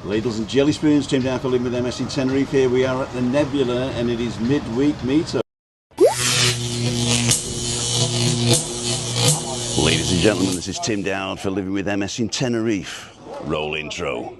Ladles and jelly spoons, Tim down for living with MS in Tenerife. Here we are at the Nebula and it is midweek meetup. Ladies and gentlemen, this is Tim Dowd for living with MS in Tenerife. Roll intro.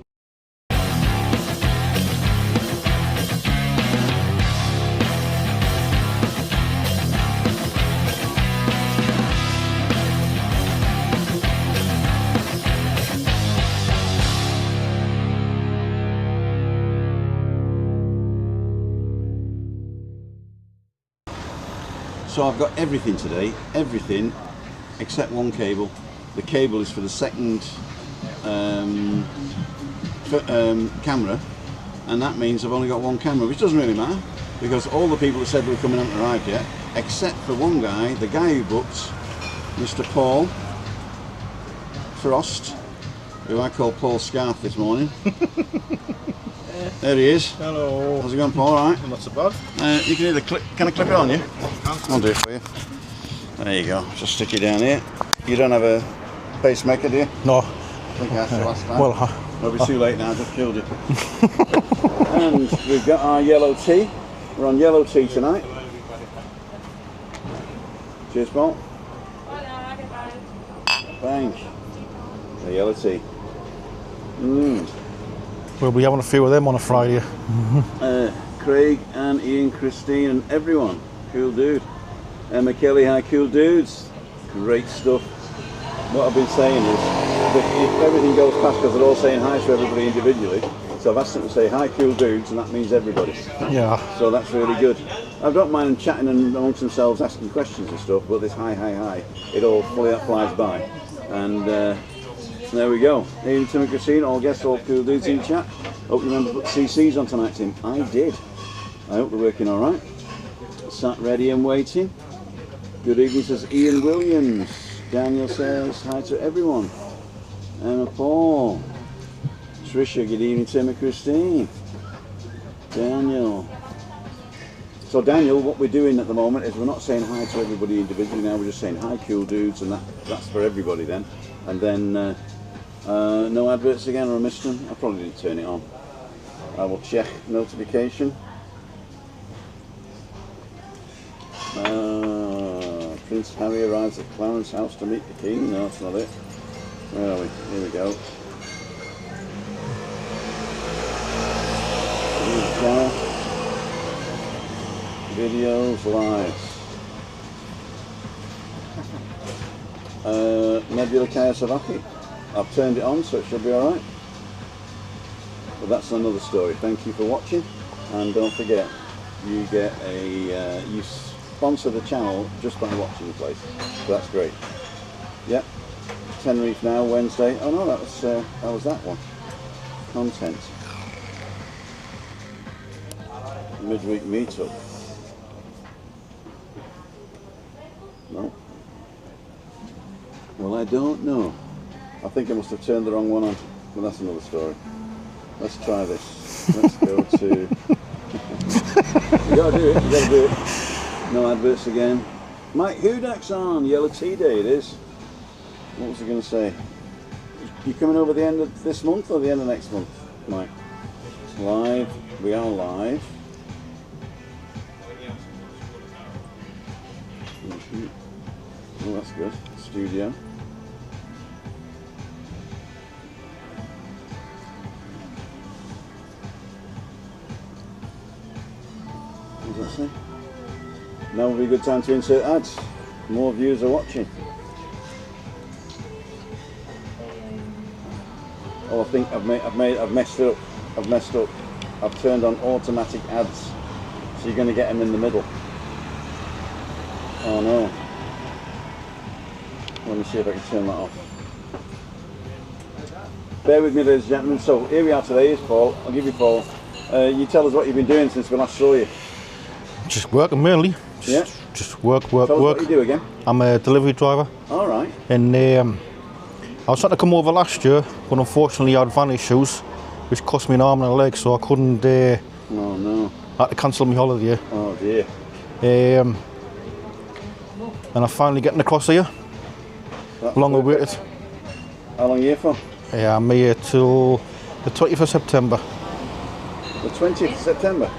So I've got everything today, everything except one cable. The cable is for the second camera, and that means I've only got one camera, which doesn't really matter because all the people that said they were coming haven't arrived yet, except for one guy, the guy who booked, Mr. Paul Frost, who I call Paul Scarf this morning. There he is. Hello. How's it going, Paul? All right? Not so bad. You can either clip. Can I clip it on you? I'll do it for you. There you go. Just stick it down here. You don't have a pacemaker, do you? No. I think I asked you last time. Well, it'll be too late now. I just killed you. And we've got our yellow tea. We're on yellow tea tonight. Cheers, Paul. Thanks. The yellow tea. We'll be having a few of them on a Friday. Craig and Ian, Christine and everyone. Cool dude. Emma Kelly, hi cool dudes. Great stuff. What I've been saying is that if everything goes past, because they're all saying hi to everybody individually, so I've asked them to say hi cool dudes, and that means everybody. Yeah. So that's really good. I don't mind them chatting and amongst themselves asking questions and stuff, but this hi, it all fully flies by. And there we go. Ian, Tim and Christine, all guests, all cool dudes in chat. Hope you remember to put CCs on tonight, Tim. I did. I hope they're working all right. Sat ready and waiting. Good evening, says Ian Williams. Daniel says hi to everyone. Emma Paul. Trisha, good evening, Tim and Christine. Daniel. So Daniel, what we're doing at the moment is we're not saying hi to everybody individually now, we're just saying hi cool dudes, and that's for everybody then. And then no adverts again, or I missed them. I probably didn't turn it on. I will check notification. Prince Harry arrives at Clarence House to meet the King. No, that's not it. Where are we? Here we go. Videos live. Nebula Kayasavaki. I've turned it on, so it should be alright. But that's another story. Thank you for watching, and don't forget, you get a you sponsor the channel just by watching the place. So that's great. Yep. Tenerife now, Wednesday. Oh no, that was that one. Content. Midweek meetup. No. Well, I don't know. I think I must have turned the wrong one on. Well, that's another story. Let's try this. Let's go to... You gotta do it, you gotta do it. No adverts again. Mike Hudak's on, Yellow Tea Day it is. What was I gonna say? You coming over the end of this month or the end of next month, Mike? Live, we are live. Oh, that's good. Studio. What does that say? Now would be a good time to insert ads. More viewers are watching. Oh, I think I've messed it up. I've messed up. I've turned on automatic ads, so you're going to get them in the middle. Oh no. Let me see if I can turn that off. Bear with me, ladies and gentlemen. So here we are today, is Paul. I'll give you Paul. You tell us what you've been doing since we last saw you. Just working mainly. Just work. Tell us what you do again. I'm a delivery driver. All right. And I was trying to come over last year, but unfortunately I had van issues, which cost me an arm and a leg, so I couldn't. Oh no. I had to cancel my holiday. Oh dear. And I'm finally getting across here. Long awaited. How long are you here for? I'm here till The 20th of September. The 20th of September?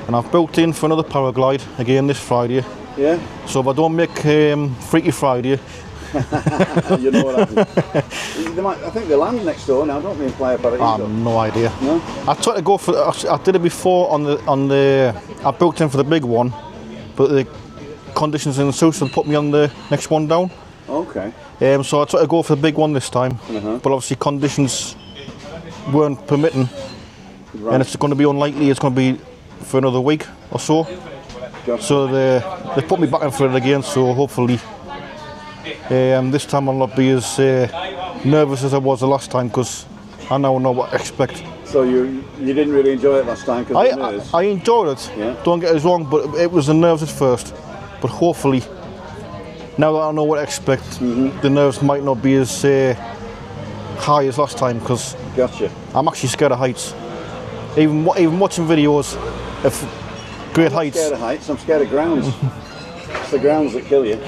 And I've booked in for another paraglide again this Friday. Yeah? So if I don't make Freaky Friday... You know what happens. I think they land next door now, don't they, in Playa Paraíso? I have no idea. No? I tried to go for... I did it before on the... I booked in for the big one, but the conditions in the south put me on the next one down. Okay. So I tried to go for the big one this time, but obviously conditions weren't permitting, Right. and it's going to be unlikely it's going to be for another week or so. Gotcha. So they put me back in for it again, so hopefully this time I'll not be as nervous as I was the last time, because I now know what to expect. So you didn't really enjoy it last time because of the nerves? I enjoyed it, Yeah. Don't get us wrong, but it was the nerves at first. But hopefully, now that I know what to expect, the nerves might not be as high as last time, because Gotcha. I'm actually scared of heights. Even watching videos of great I'm heights. scared of heights, I'm scared of grounds. It's the grounds that kill you.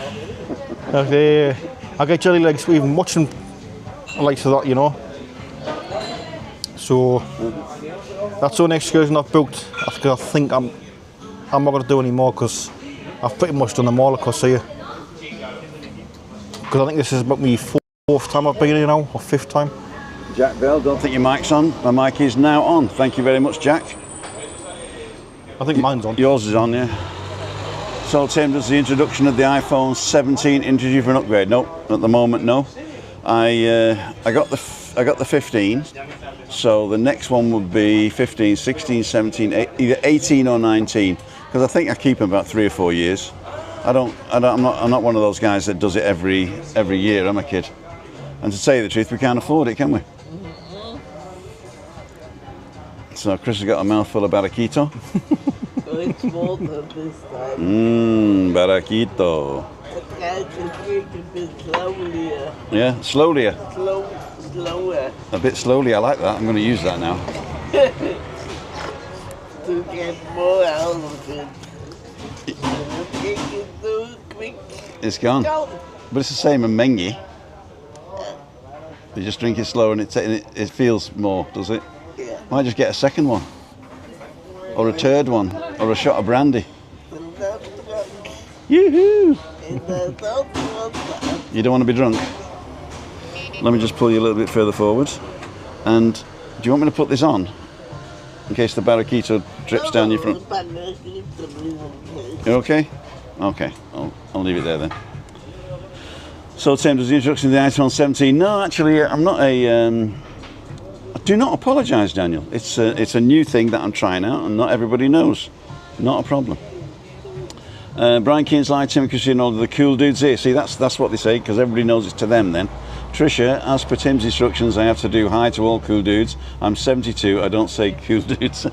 I get jelly legs even watching the likes of that, you know. So that's the only excursion I've booked. I think I'm not going to do any more, because I've pretty much done them all across here. Because I think this is about my fourth time I've been here now, or fifth time. Jack Bell, don't think your mic's on. My mic is now on. Thank you very much, Jack. I think mine's on. Yours is on, yeah. So Tim, does the introduction of the iPhone 17 interest you for an upgrade? Nope, at the moment, no. I got the 15, so the next one would be 15, 16, 17, either 18 or 19, because I think I keep them about 3 or 4 years. I'm not one of those guys that does it every year. I'm a kid, and to tell you the truth, we can't afford it, can we? So Chris has got a mouthful of barraquito. It's more than this time. Barraquito. I tried to drink a bit slowly. Yeah, slowly. Slower. A bit slowly, I like that. I'm going to use that now. To get more out of it. Drink it too quick. It's gone. Go. But it's the same in Mengi. You just drink it slower and it feels more, does it? Yeah. Might just get a second one. Or a third one. Or a shot of brandy. And not drunk. Yoo-hoo! And I don't want that. You don't want to be drunk? Let me just pull you a little bit further forwards. And do you want me to put this on? In case the barraquito drips down your front. You okay? Okay, I'll leave it there then. So Tim, does the introduction to the iPhone 17? No, actually, I'm not a... do not apologise, Daniel. It's a new thing that I'm trying out, and not everybody knows. Not a problem. Brian Keane's like Tim and Christine, all of the cool dudes here. See, that's what they say, because everybody knows it's to them then. Trisha, as per Tim's instructions, I have to do hi to all cool dudes. I'm 72, I don't say cool dudes.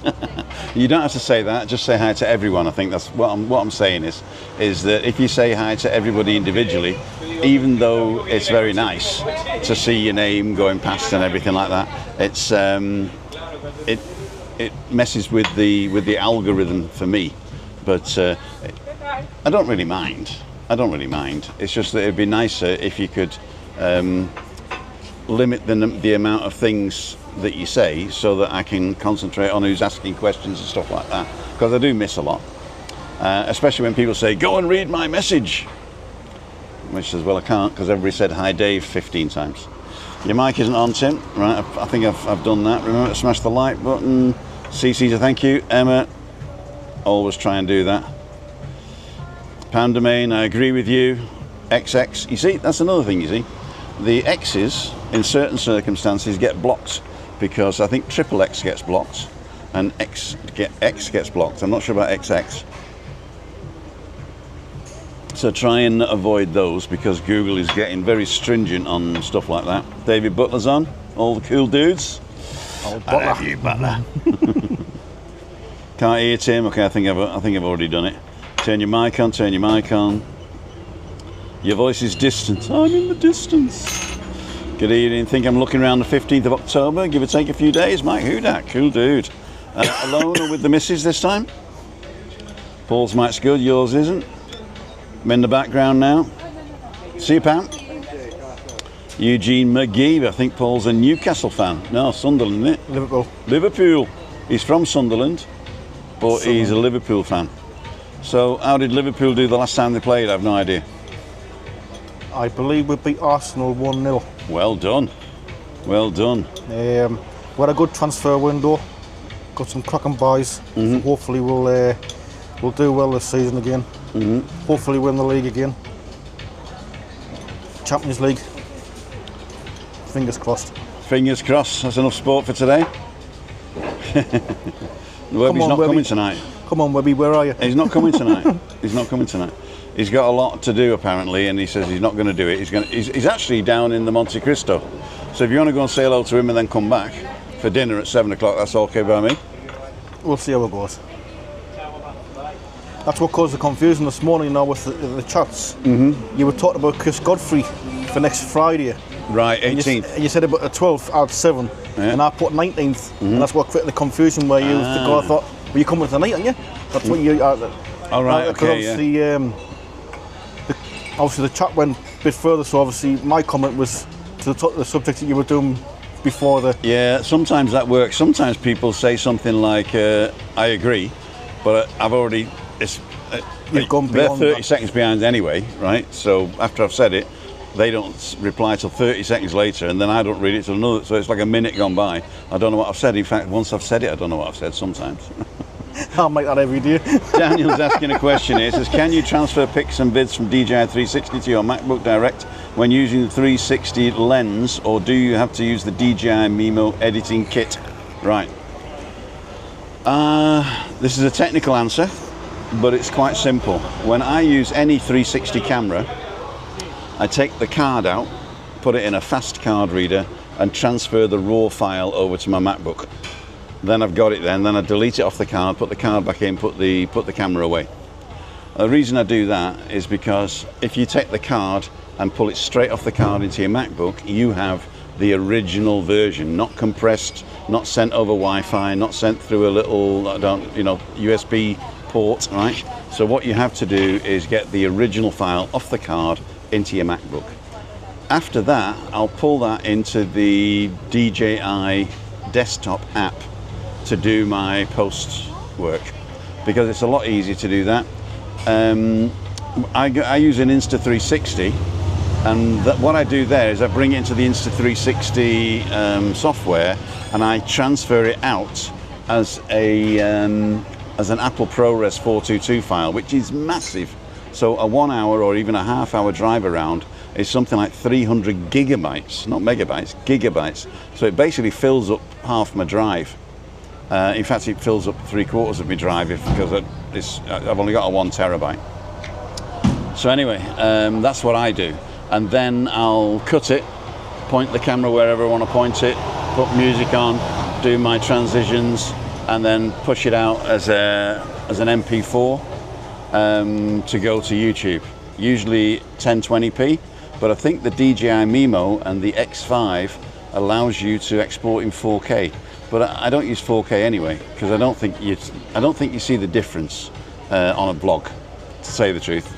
You don't have to say that, just say hi to everyone. I think that's what I'm saying is that if you say hi to everybody individually, even though it's very nice to see your name going past and everything like that, it's it messes with the algorithm for me. But I don't really mind. It's just that it'd be nicer if you could limit the amount of things that you say, so that I can concentrate on who's asking questions and stuff like that, because I do miss a lot, especially when people say go and read my message, which says, well, I can't, because everybody said hi Dave 15 times. Your mic isn't on, Tim. Right, I think I've done that. Remember to smash the like button. CC to thank you. Emma, always try and do that. Pandomain, I agree with you. XX, you see, that's another thing, you see. The X's, in certain circumstances, get blocked, because I think triple X gets blocked, and X gets blocked. I'm not sure about XX. So try and avoid those, because Google is getting very stringent on stuff like that. David Butler's on, all the cool dudes. Oh, I love you, Butler. Can't hear Tim. Okay, I think I've already done it. Turn your mic on. Turn your mic on. Your voice is distant. I'm in the distance. Good evening. Think I'm looking around the 15th of October. Give or take a few days. Mike Hudak, cool dude. Alone or with the missus this time? Paul's mic's good. Yours isn't. I'm in the background now. See you, Pam. Eugene McGee, I think Paul's a Newcastle fan. No, Sunderland, isn't it? Liverpool. Liverpool. He's from Sunderland, but he's a Liverpool fan. So how did Liverpool do the last time they played? I have no idea. I believe we beat Arsenal 1-0. Well done. Well done. We had a good transfer window. Got some cracking buys. Hopefully we'll do well this season again. Hopefully win the league again. Champions League. Fingers crossed. Fingers crossed. That's enough sport for today. Webby's not coming tonight. Come on, Webby, where are you? He's not coming tonight. He's not coming tonight. He's got a lot to do apparently, and he says he's not going to do it. He's actually down in the Monte Cristo. So if you want to go and say hello to him and then come back for dinner at 7 o'clock, that's okay by me. We'll see how it goes. That's what caused the confusion this morning now with the chats. You were talking about Chris Godfrey for next Friday. Right, 18th. And you said about the 12th out 7, and I put 19th, and that's what created the confusion where you I thought, well, you're coming tonight, aren't you? That's what you. All right, okay, obviously the chat went a bit further, so obviously my comment was to the subject that you were doing before the. Yeah, sometimes that works. Sometimes people say something like, "I agree," but I've already. You've gone they're beyond 30 that. seconds behind anyway, right? So after I've said it, they don't reply till 30 seconds later, and then I don't read it till another. So it's like a minute gone by. I don't know what I've said. In fact, once I've said it, I don't know what I've said sometimes. I'll make that every day. Daniel's asking a question here. It says, can you transfer pics and vids from DJI 360 to your MacBook Direct when using the 360 lens, or do you have to use the DJI Mimo editing kit? Right. This is a technical answer, but it's quite simple. When I use any 360 camera, I take the card out, put it in a fast card reader, and transfer the raw file over to my MacBook. Then I've got it then I delete it off the card, put the card back in, put the camera away. The reason I do that is because if you take the card and pull it straight off the card into your MacBook, you have the original version, not compressed, not sent over Wi-Fi, not sent through a little, USB port, right? So what you have to do is get the original file off the card into your MacBook. After that, I'll pull that into the DJI desktop app to do my post work, because it's a lot easier to do that. I use an Insta360, and what I do there is I bring it into the Insta360 software, and I transfer it out as an Apple ProRes 422 file, which is massive. So a 1 hour or even a half-hour drive around is something like 300 gigabytes, not megabytes, gigabytes. So it basically fills up half my drive. In fact, it fills up 3/4 of my drive because I've only got a 1 terabyte. So anyway, that's what I do. And then I'll cut it, point the camera wherever I want to point it, put music on, do my transitions, and then push it out as an MP4 to go to YouTube. Usually 1020p, but I think the DJI Mimo and the X5 allows you to export in 4K. But I don't use 4K anyway, because I don't think you see the difference on a vlog, to say the truth.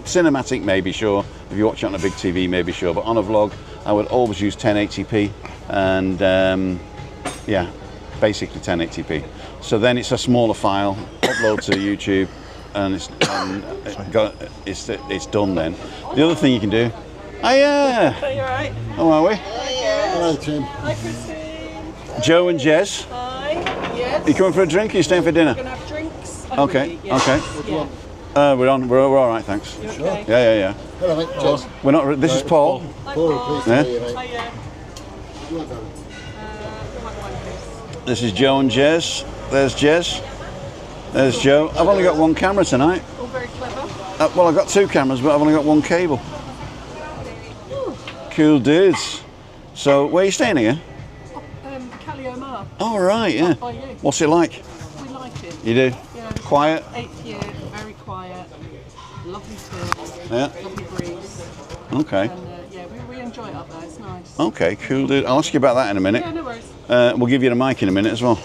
Cinematic maybe, sure. If you watch it on a big TV, maybe, sure. But on a vlog, I would always use 1080p, and yeah, basically 1080p. So then it's a smaller file, upload to YouTube, and it's done then. The other thing you can do. Hiya! Are you alright? How are we? Hello, Tim. Hi, Christine. Joe and Jez. Hi. Yes. Are you coming for a drink, or are you staying for dinner? We're going to have drinks. Okay, Yes. okay. Yeah. We're all right, thanks. You okay? Yeah. Hello, mate. Cheers. We're not. This is Paul. Hi, Paul, Paul. pleased to Yeah. meet you, mate. Hi, yeah. You want that? Come on, Chris. This is Joe and Jez. There's Jez. There's Joe. I've only got one camera tonight. All very clever. Well, I've got 2 cameras, but I've only got 1 cable. Cool dudes. So, where are you staying here? CALLAO. Oh, right, yeah. By you. What's it like? We like it. You do? Yeah. Quiet? 8th year, very quiet. Lovely till. Yeah. Lovely breeze. Okay. And yeah, we enjoy it up there. It's nice. Okay, cool dude. I'll ask you about that in a minute. Yeah, no worries. We'll give you the mic in a minute as well.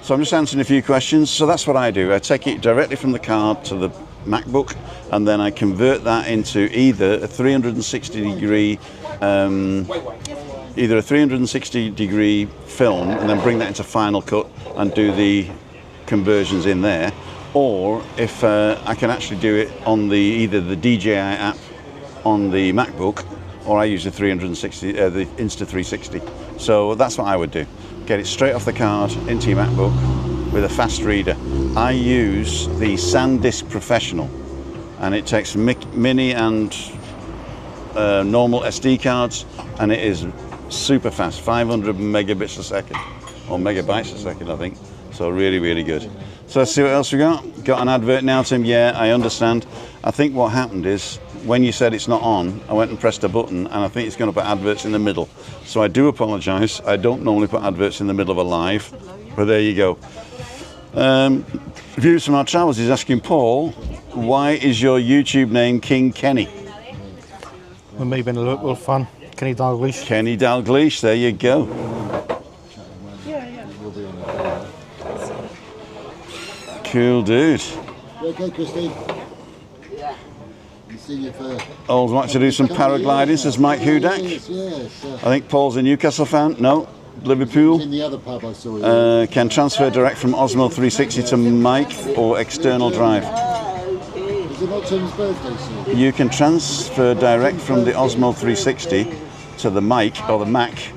So I'm just answering a few questions. So that's what I do. I take it directly from the card to the MacBook, and then I convert that into either a 360 degree film, and then bring that into Final Cut and do the conversions in there, or if I can actually do it on either the DJI app on the MacBook, or I use the the Insta360. So that's what I would do. Get it straight off the card into your MacBook with a fast reader. I use the SanDisk Professional, and it takes mini and normal SD cards, and it is super fast, 500 megabits a second, or megabytes a second, I think. So really, really good. So let's see what else we got. Got an advert now, Tim? Yeah, I understand. I think what happened is, when you said it's not on, I went and pressed a button, and I think it's going to put adverts in the middle. So I do apologise. I don't normally put adverts in the middle of a live, but there you go. Views from our travels is asking Paul, why is your YouTube name King Kenny? We may have been a little fan. Kenny Dalglish. Kenny Dalglish, there you go. Cool dude. You okay, Christine? Yeah. See you for... Old like to do some paragliding, says Mike Hudak. Yes. I think Paul's a Newcastle fan. No, Liverpool. In the other pub I saw. Can transfer direct from Osmo 360 to mic or external drive. Is it not Tim's birthday soon? You can transfer direct from the Osmo 360 to the mic or the Mac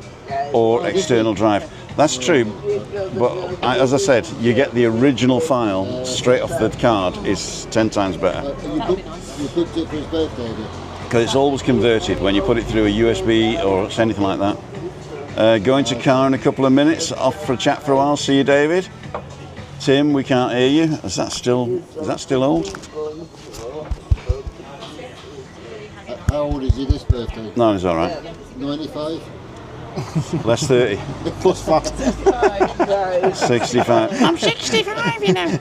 or external drive. That's true, but as I said, you get the original file straight off the card is 10 times better. You booked it for his birthday, did you? Because it's always converted when you put it through a USB or anything like that. Going to car in a couple of minutes, off for a chat for a while. See you, David. Tim, we can't hear you. Is that still old? How old is he this birthday? No, it's all right. 95? Less 30. Plus fat. 65. I'm 65, you know.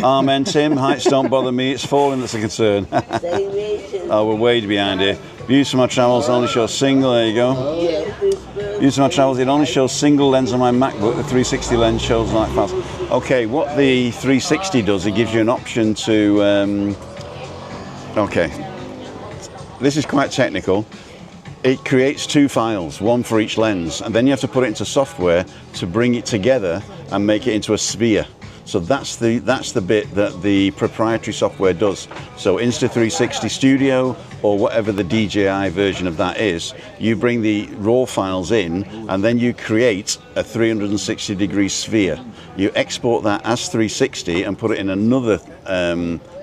Amen, Tim. Heights don't bother me. It's falling that's a concern. Oh, we're way behind here. Views from my travels only show single. There you go. Views from my travels. It only shows single lens on my MacBook. The 360 lens shows like fast. Okay, what the 360 does, it gives you an option to. Okay, this is quite technical. It creates two files, one for each lens, and then you have to put it into software to bring it together and make it into a sphere. So that's the bit that the proprietary software does. So Insta360 Studio or whatever the DJI version of that is, you bring the raw files in and then you create a 360 degree sphere. You export that as 360 and put it in another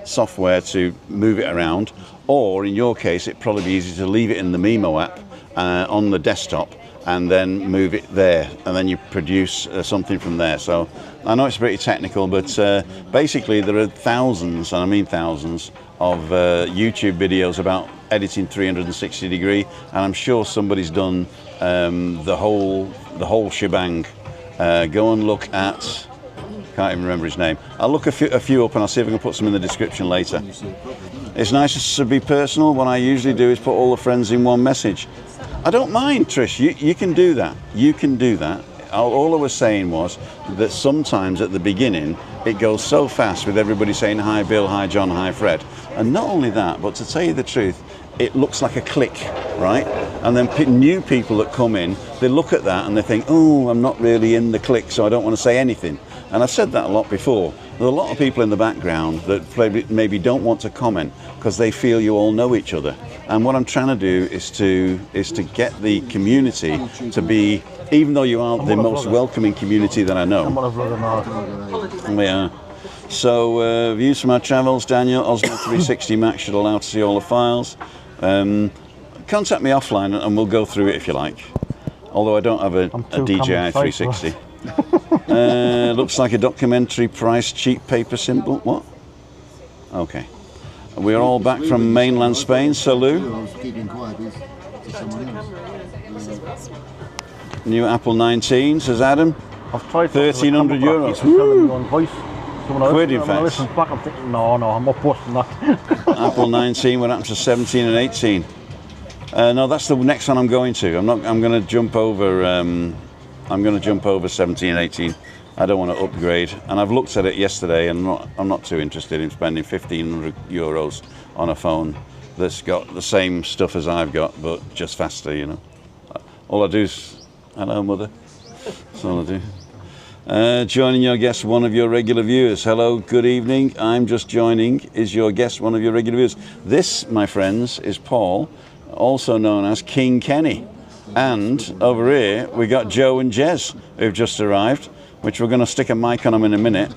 software to move it around, or in your case it'd probably be easy to leave it in the Mimo app on the desktop and then move it there, and then you produce something from there. So I know it's pretty technical, but basically there are thousands, and I mean thousands, of YouTube videos about editing 360 degree, and I'm sure somebody's done the whole shebang. Go and look at, can't even remember his name. I'll look a few up and I'll see if I can put some in the description later. It's nice to be personal. What I usually do is put all the friends in one message. I don't mind, Trish. You can do that. You can do that. All I was saying was that sometimes at the beginning it goes so fast with everybody saying hi Bill, hi John, hi Fred. And not only that, but to tell you the truth, it looks like a click, right? And then new people that come in, they look at that and they think, oh, I'm not really in the click, so I don't want to say anything. And I've said that a lot before. There are a lot of people in the background that maybe don't want to comment because they feel you all know each other. And what I'm trying to do is to get the community to be, even though you are the most welcoming community that I know. Yeah. So views from our travels, Daniel, Osmo 360 Mac should allow to see all the files. Contact me offline and we'll go through it if you like. Although I don't have a DJI 360. Looks like a documentary price, cheap paper symbol. What? Okay. We're all back from mainland Spain. Salud. New Apple 19, says Adam. I've tried 1,300 euros. Quid, in fact. Listen back, I'm thinking, no, I'm not posting that. Apple 19 went up to 17 and 18. No, that's the next one I'm going to. I'm going to jump over I'm going to jump over 17, 18. I don't want to upgrade. And I've looked at it yesterday, and I'm not too interested in spending 1,500 euros on a phone that's got the same stuff as I've got, but just faster, you know. All I do is, hello, mother. That's all I do. Joining your guest, one of your regular viewers. Hello, good evening. I'm just joining. Is your guest one of your regular viewers? This, my friends, is Paul, also known as King Kenny. And over here, we got Joe and Jez, who've just arrived, which we're going to stick a mic on them in a minute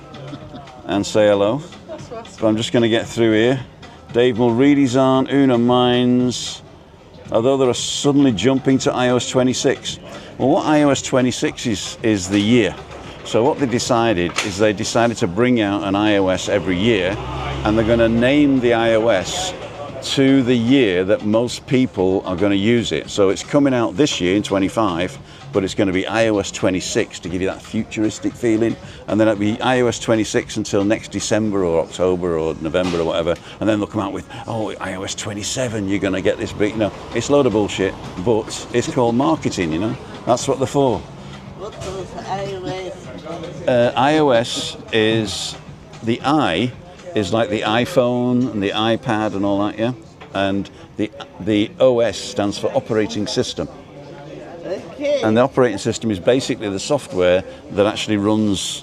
and say hello. But I'm just going to get through here. Dave Mulready's on, Una Mines, although they're suddenly jumping to iOS 26. Well, what iOS 26 is the year. So what they decided is they decided to bring out an iOS every year, and they're going to name the iOS to the year that most people are going to use it. So it's coming out this year in 25, but it's going to be iOS 26 to give you that futuristic feeling, and then it'll be iOS 26 until next December or October or November or whatever, and then they'll come out with, oh, iOS 27, you're going to get this big. You know, it's a load of bullshit, but it's called marketing, you know. That's what they're for. What does iOS? iOS is the I is like the iPhone and the iPad and all that, yeah? And the OS stands for operating system. Okay. And the operating system is basically the software that actually runs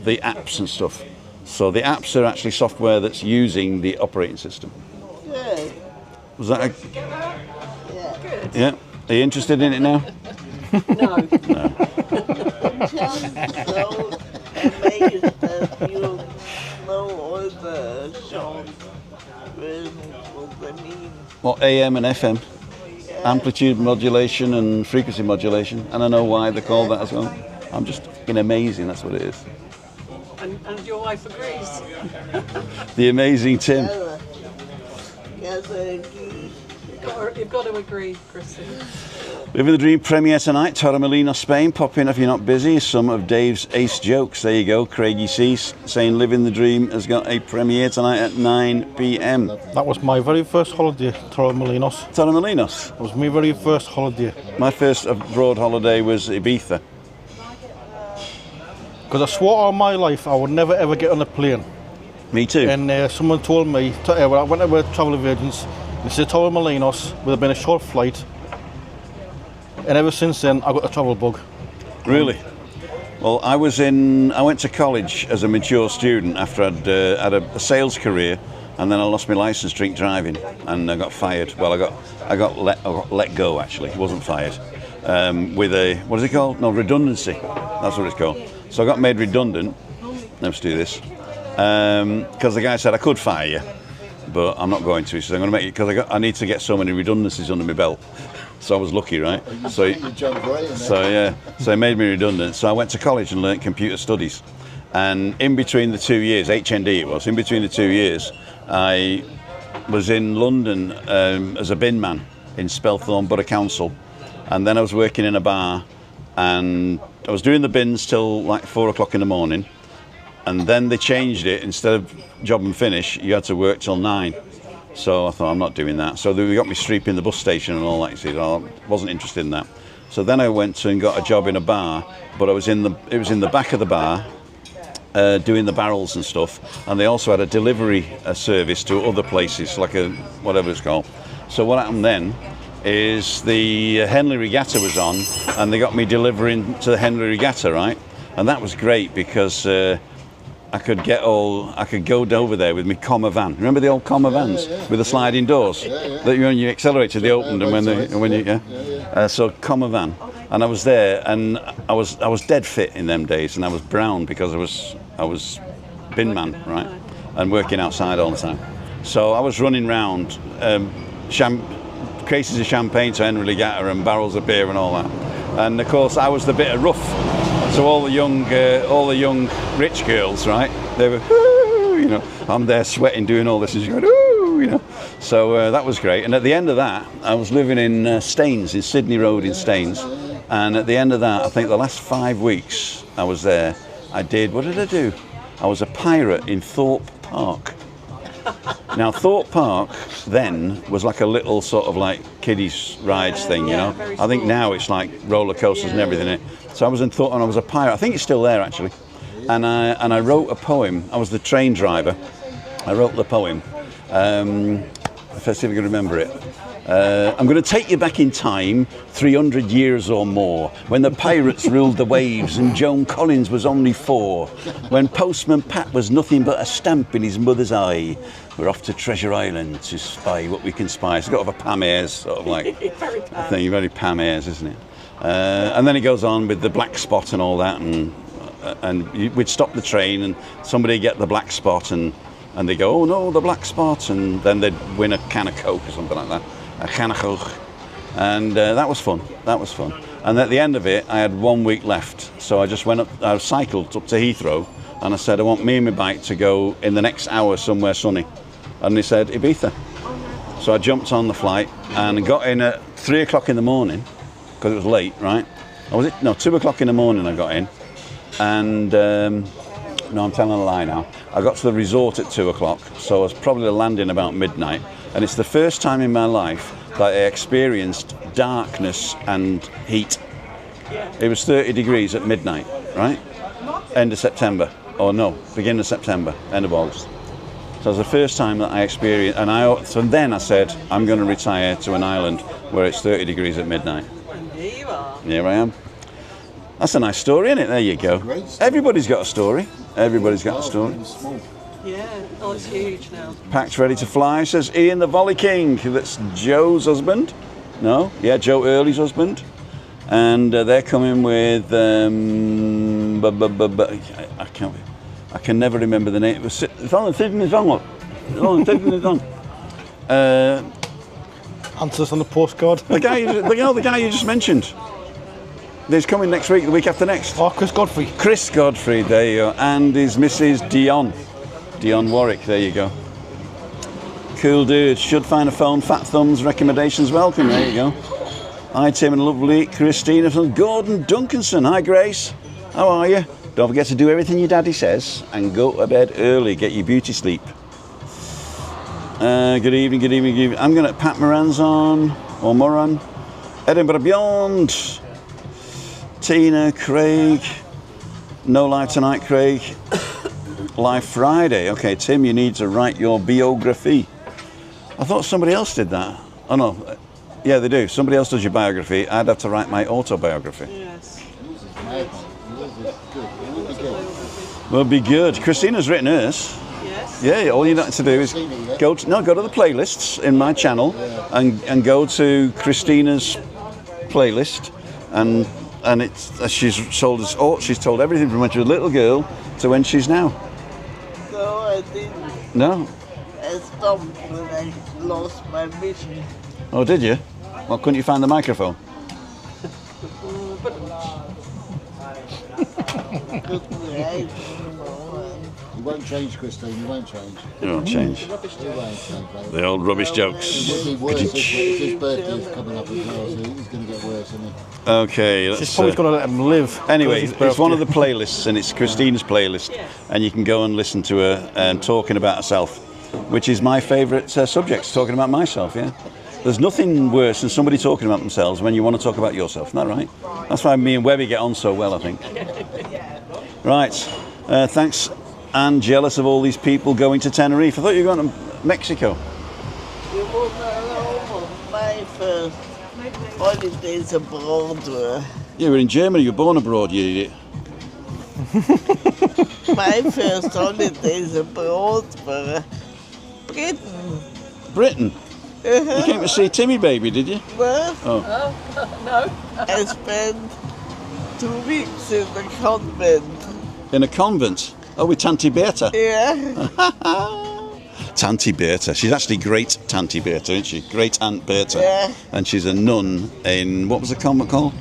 the apps and stuff. So the apps are actually software that's using the operating system. Good. Was that Yeah. Good. yeah? Are you interested in it now? No. No. I'm so amazed that you know all the songs with what they mean. Well, AM and FM. Amplitude modulation and frequency modulation. And I know why they call that as well. I'm just fucking amazing, that's what it is. And your wife agrees. The amazing Tim. Yes, I agree. You've got to agree, Chrissy. Living the Dream premiere tonight, Torremolino, Spain. Pop in if you're not busy. Some of Dave's ace jokes. There you go. Craigie Cease saying Living the Dream has got a premiere tonight at 9 p.m. That was my very first holiday, Torremolinos. Torremolinos. It was my very first holiday. My first abroad holiday was Ibiza. Because I swore all my life I would never ever get on a plane. Me too. And someone told me, when I went to travel agents, they said Torremolinos would have been a short flight. And ever since then, I got a travel bug. Really? Well, I went to college as a mature student after I'd had a sales career, and then I lost my license drink driving, and I got fired. Well, I got let go actually. It wasn't fired. With a, what is it called? No, redundancy. That's what it's called. So I got made redundant. Let's do this. Because the guy said I could fire you, but I'm not going to. He said I'm going to make it because I need to get so many redundancies under my belt. So I was lucky, right? So he made me redundant. So I went to college and learnt computer studies. And in between the 2 years, HND it was, in between the 2 years, I was in London as a bin man in Spelthorne Borough Council. And then I was working in a bar, and I was doing the bins till like 4 o'clock in the morning. And then they changed it. Instead of job and finish, you had to work till 9. So I thought, I'm not doing that. So they got me sweeping the bus station and all that. You see, I wasn't interested in that. So then I went and got a job in a bar, but it was in the back of the bar, doing the barrels and stuff. And they also had a delivery service to other places, like a whatever it's called. So what happened then is the Henley Regatta was on, and they got me delivering to the Henley Regatta, right? And that was great because I could go over there with my comma van. Remember the old comma vans with the sliding doors? That when you accelerated, they opened, and so comma van. And I was there, and I was dead fit in them days, and I was brown because I was bin man, right, and working outside all the time. So I was running round, cases of champagne to Henry Regatta and barrels of beer and all that. And of course, I was the bit of rough. So all the young rich girls, right? They were, woo, you know. I'm there sweating, doing all this, and she's going, ooh, you know. So that was great. And at the end of that, I was living in Staines, in Sydney Road in Staines. And at the end of that, I think the last 5 weeks I was there. What did I do? I was a pirate in Thorpe Park. Now Thorpe Park then was like a little sort of like kiddies rides thing, you know. I think now it's like roller coasters and everything. So I was in thought, and I was a pirate. I think it's still there actually. And I wrote a poem. I was the train driver. I wrote the poem. Let's see if I can remember it. I'm going to take you back in time 300 years or more, when the pirates ruled the waves and Joan Collins was only 4, when Postman Pat was nothing but a stamp in his mother's eye. We're off to Treasure Island to spy what we can spy. It's got a Pam Ayres sort of like thing, very Pam Ayres, isn't it? And then it goes on with the black spot and all that, and we'd stop the train and somebody would get the black spot and they go, oh no, the black spot, and then they'd win a can of Coke or something like that. A can of Coke. And that was fun. That was fun. And at the end of it, I had 1 week left. So I just went up, I cycled up to Heathrow, and I said, I want me and my bike to go in the next hour somewhere sunny. And they said, Ibiza. So I jumped on the flight and got in at 3 o'clock in the morning, because it was late, right? Or was it? No, 2 o'clock in the morning I got in. And, no, I'm telling a lie now. I got to the resort at 2 o'clock, so I was probably landing about midnight. And it's the first time in my life that I experienced darkness and heat. It was 30 degrees at midnight, right? End of September, or no, beginning of September, end of August. So it was the first time that I experienced, so then I said, I'm going to retire to an island where it's 30 degrees at midnight. And here you are. Here I am. That's a nice story, isn't it? There you go. Everybody's got a story. Everybody's got a story. Yeah, oh, it's huge now. Packed ready to fly, says Ian the Volley King. That's Joe's husband. No? Yeah, Joe Early's husband. And they're coming with... I can never remember the name. It's on the tip of my tongue. It's on the tip of my tongue. Answers on the postcard. The guy you just mentioned. He's coming next week, the week after next. Oh, Chris Godfrey. Chris Godfrey, there you go. And his Mrs. Dion Warwick, there you go. Cool dude. Should find a phone. Fat Thumbs recommendations welcome. There you go. Hi Tim and lovely Christina from Gordon Duncanson. Hi Grace. How are you? Don't forget to do everything your daddy says and go to bed early. Get your beauty sleep. Good evening, good evening, good evening. I'm going to Pat Moran's on, or Moran. Edinburgh Beyond. Tina, Craig. No live tonight, Craig. Live Friday. Okay, Tim, you need to write your biography. I thought somebody else did that. Oh no, yeah, they do. Somebody else does your biography. I'd have to write my autobiography. Yes. Will be good. Christina's written hers. Yes. Yeah, all you need to do is go to the playlists in my channel and go to Christina's playlist and it's she's told everything from when she was a little girl to when she's now. No, I didn't. No. I stopped when I lost my vision. Oh, did you? Well, couldn't you find the microphone? You won't change, Christine, you won't change. You won't change. You won't change, The old rubbish jokes. it'll be worse if his birthday's coming up as well, so it's going to get worse, isn't it? Okay, She's let's... probably going to let him live. Anyway, Because his it's one of the birthday. playlists, and it's Christina's playlist, and you can go and listen to her talking about herself, which is my favourite subject, talking about myself, yeah? There's nothing worse than somebody talking about themselves when you want to talk about yourself, isn't that right? That's why me and Webby get on so well, I think. Right, thanks, and jealous of all these people going to Tenerife. I thought you were going to Mexico. You won't know my first holidays abroad were. You were in Germany, you were born abroad, you idiot. My first holidays abroad were Britain. Britain? You came to see Timmy Baby, did you? Well, No. I spent 2 weeks in the convent. In a convent? Oh, with Tanti Berta. Yeah. Tanti Berta. She's actually great Tanti Berta, isn't she? Great Aunt Berta. Yeah. And she's a nun in, what was the convent called?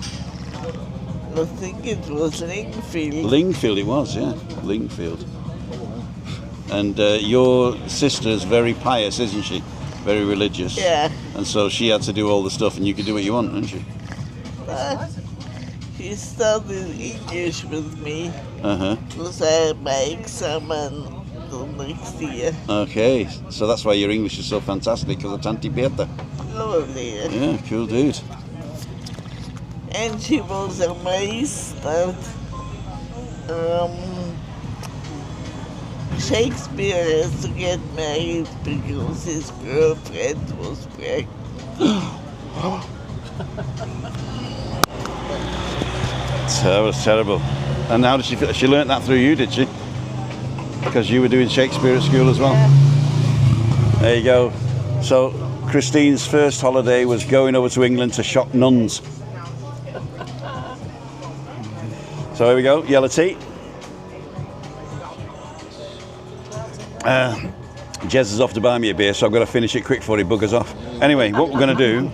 I think it was Lingfield. Lingfield it was, yeah. Lingfield. And your sister's very pious, isn't she? Very religious. Yeah. And so she had to do all the stuff and you could do what you want, didn't she? She studied English with me Uh-huh. because I had my exam the next year. Okay. So that's why your English is so fantastic, because of Tanti Berta. Lovely. Yeah, cool dude. and she was amazed that Shakespeare has to get married because his girlfriend was pregnant. That was terrible. And how did she feel? She learnt that through you, did she? Because you were doing Shakespeare at school as well. Yeah. There you go. So Christine's first holiday was going over to England to shop nuns. So here we go, yellow tea. Jez is off to buy me a beer, so I've got to finish it quick before he buggers off. Anyway, what we're going to do,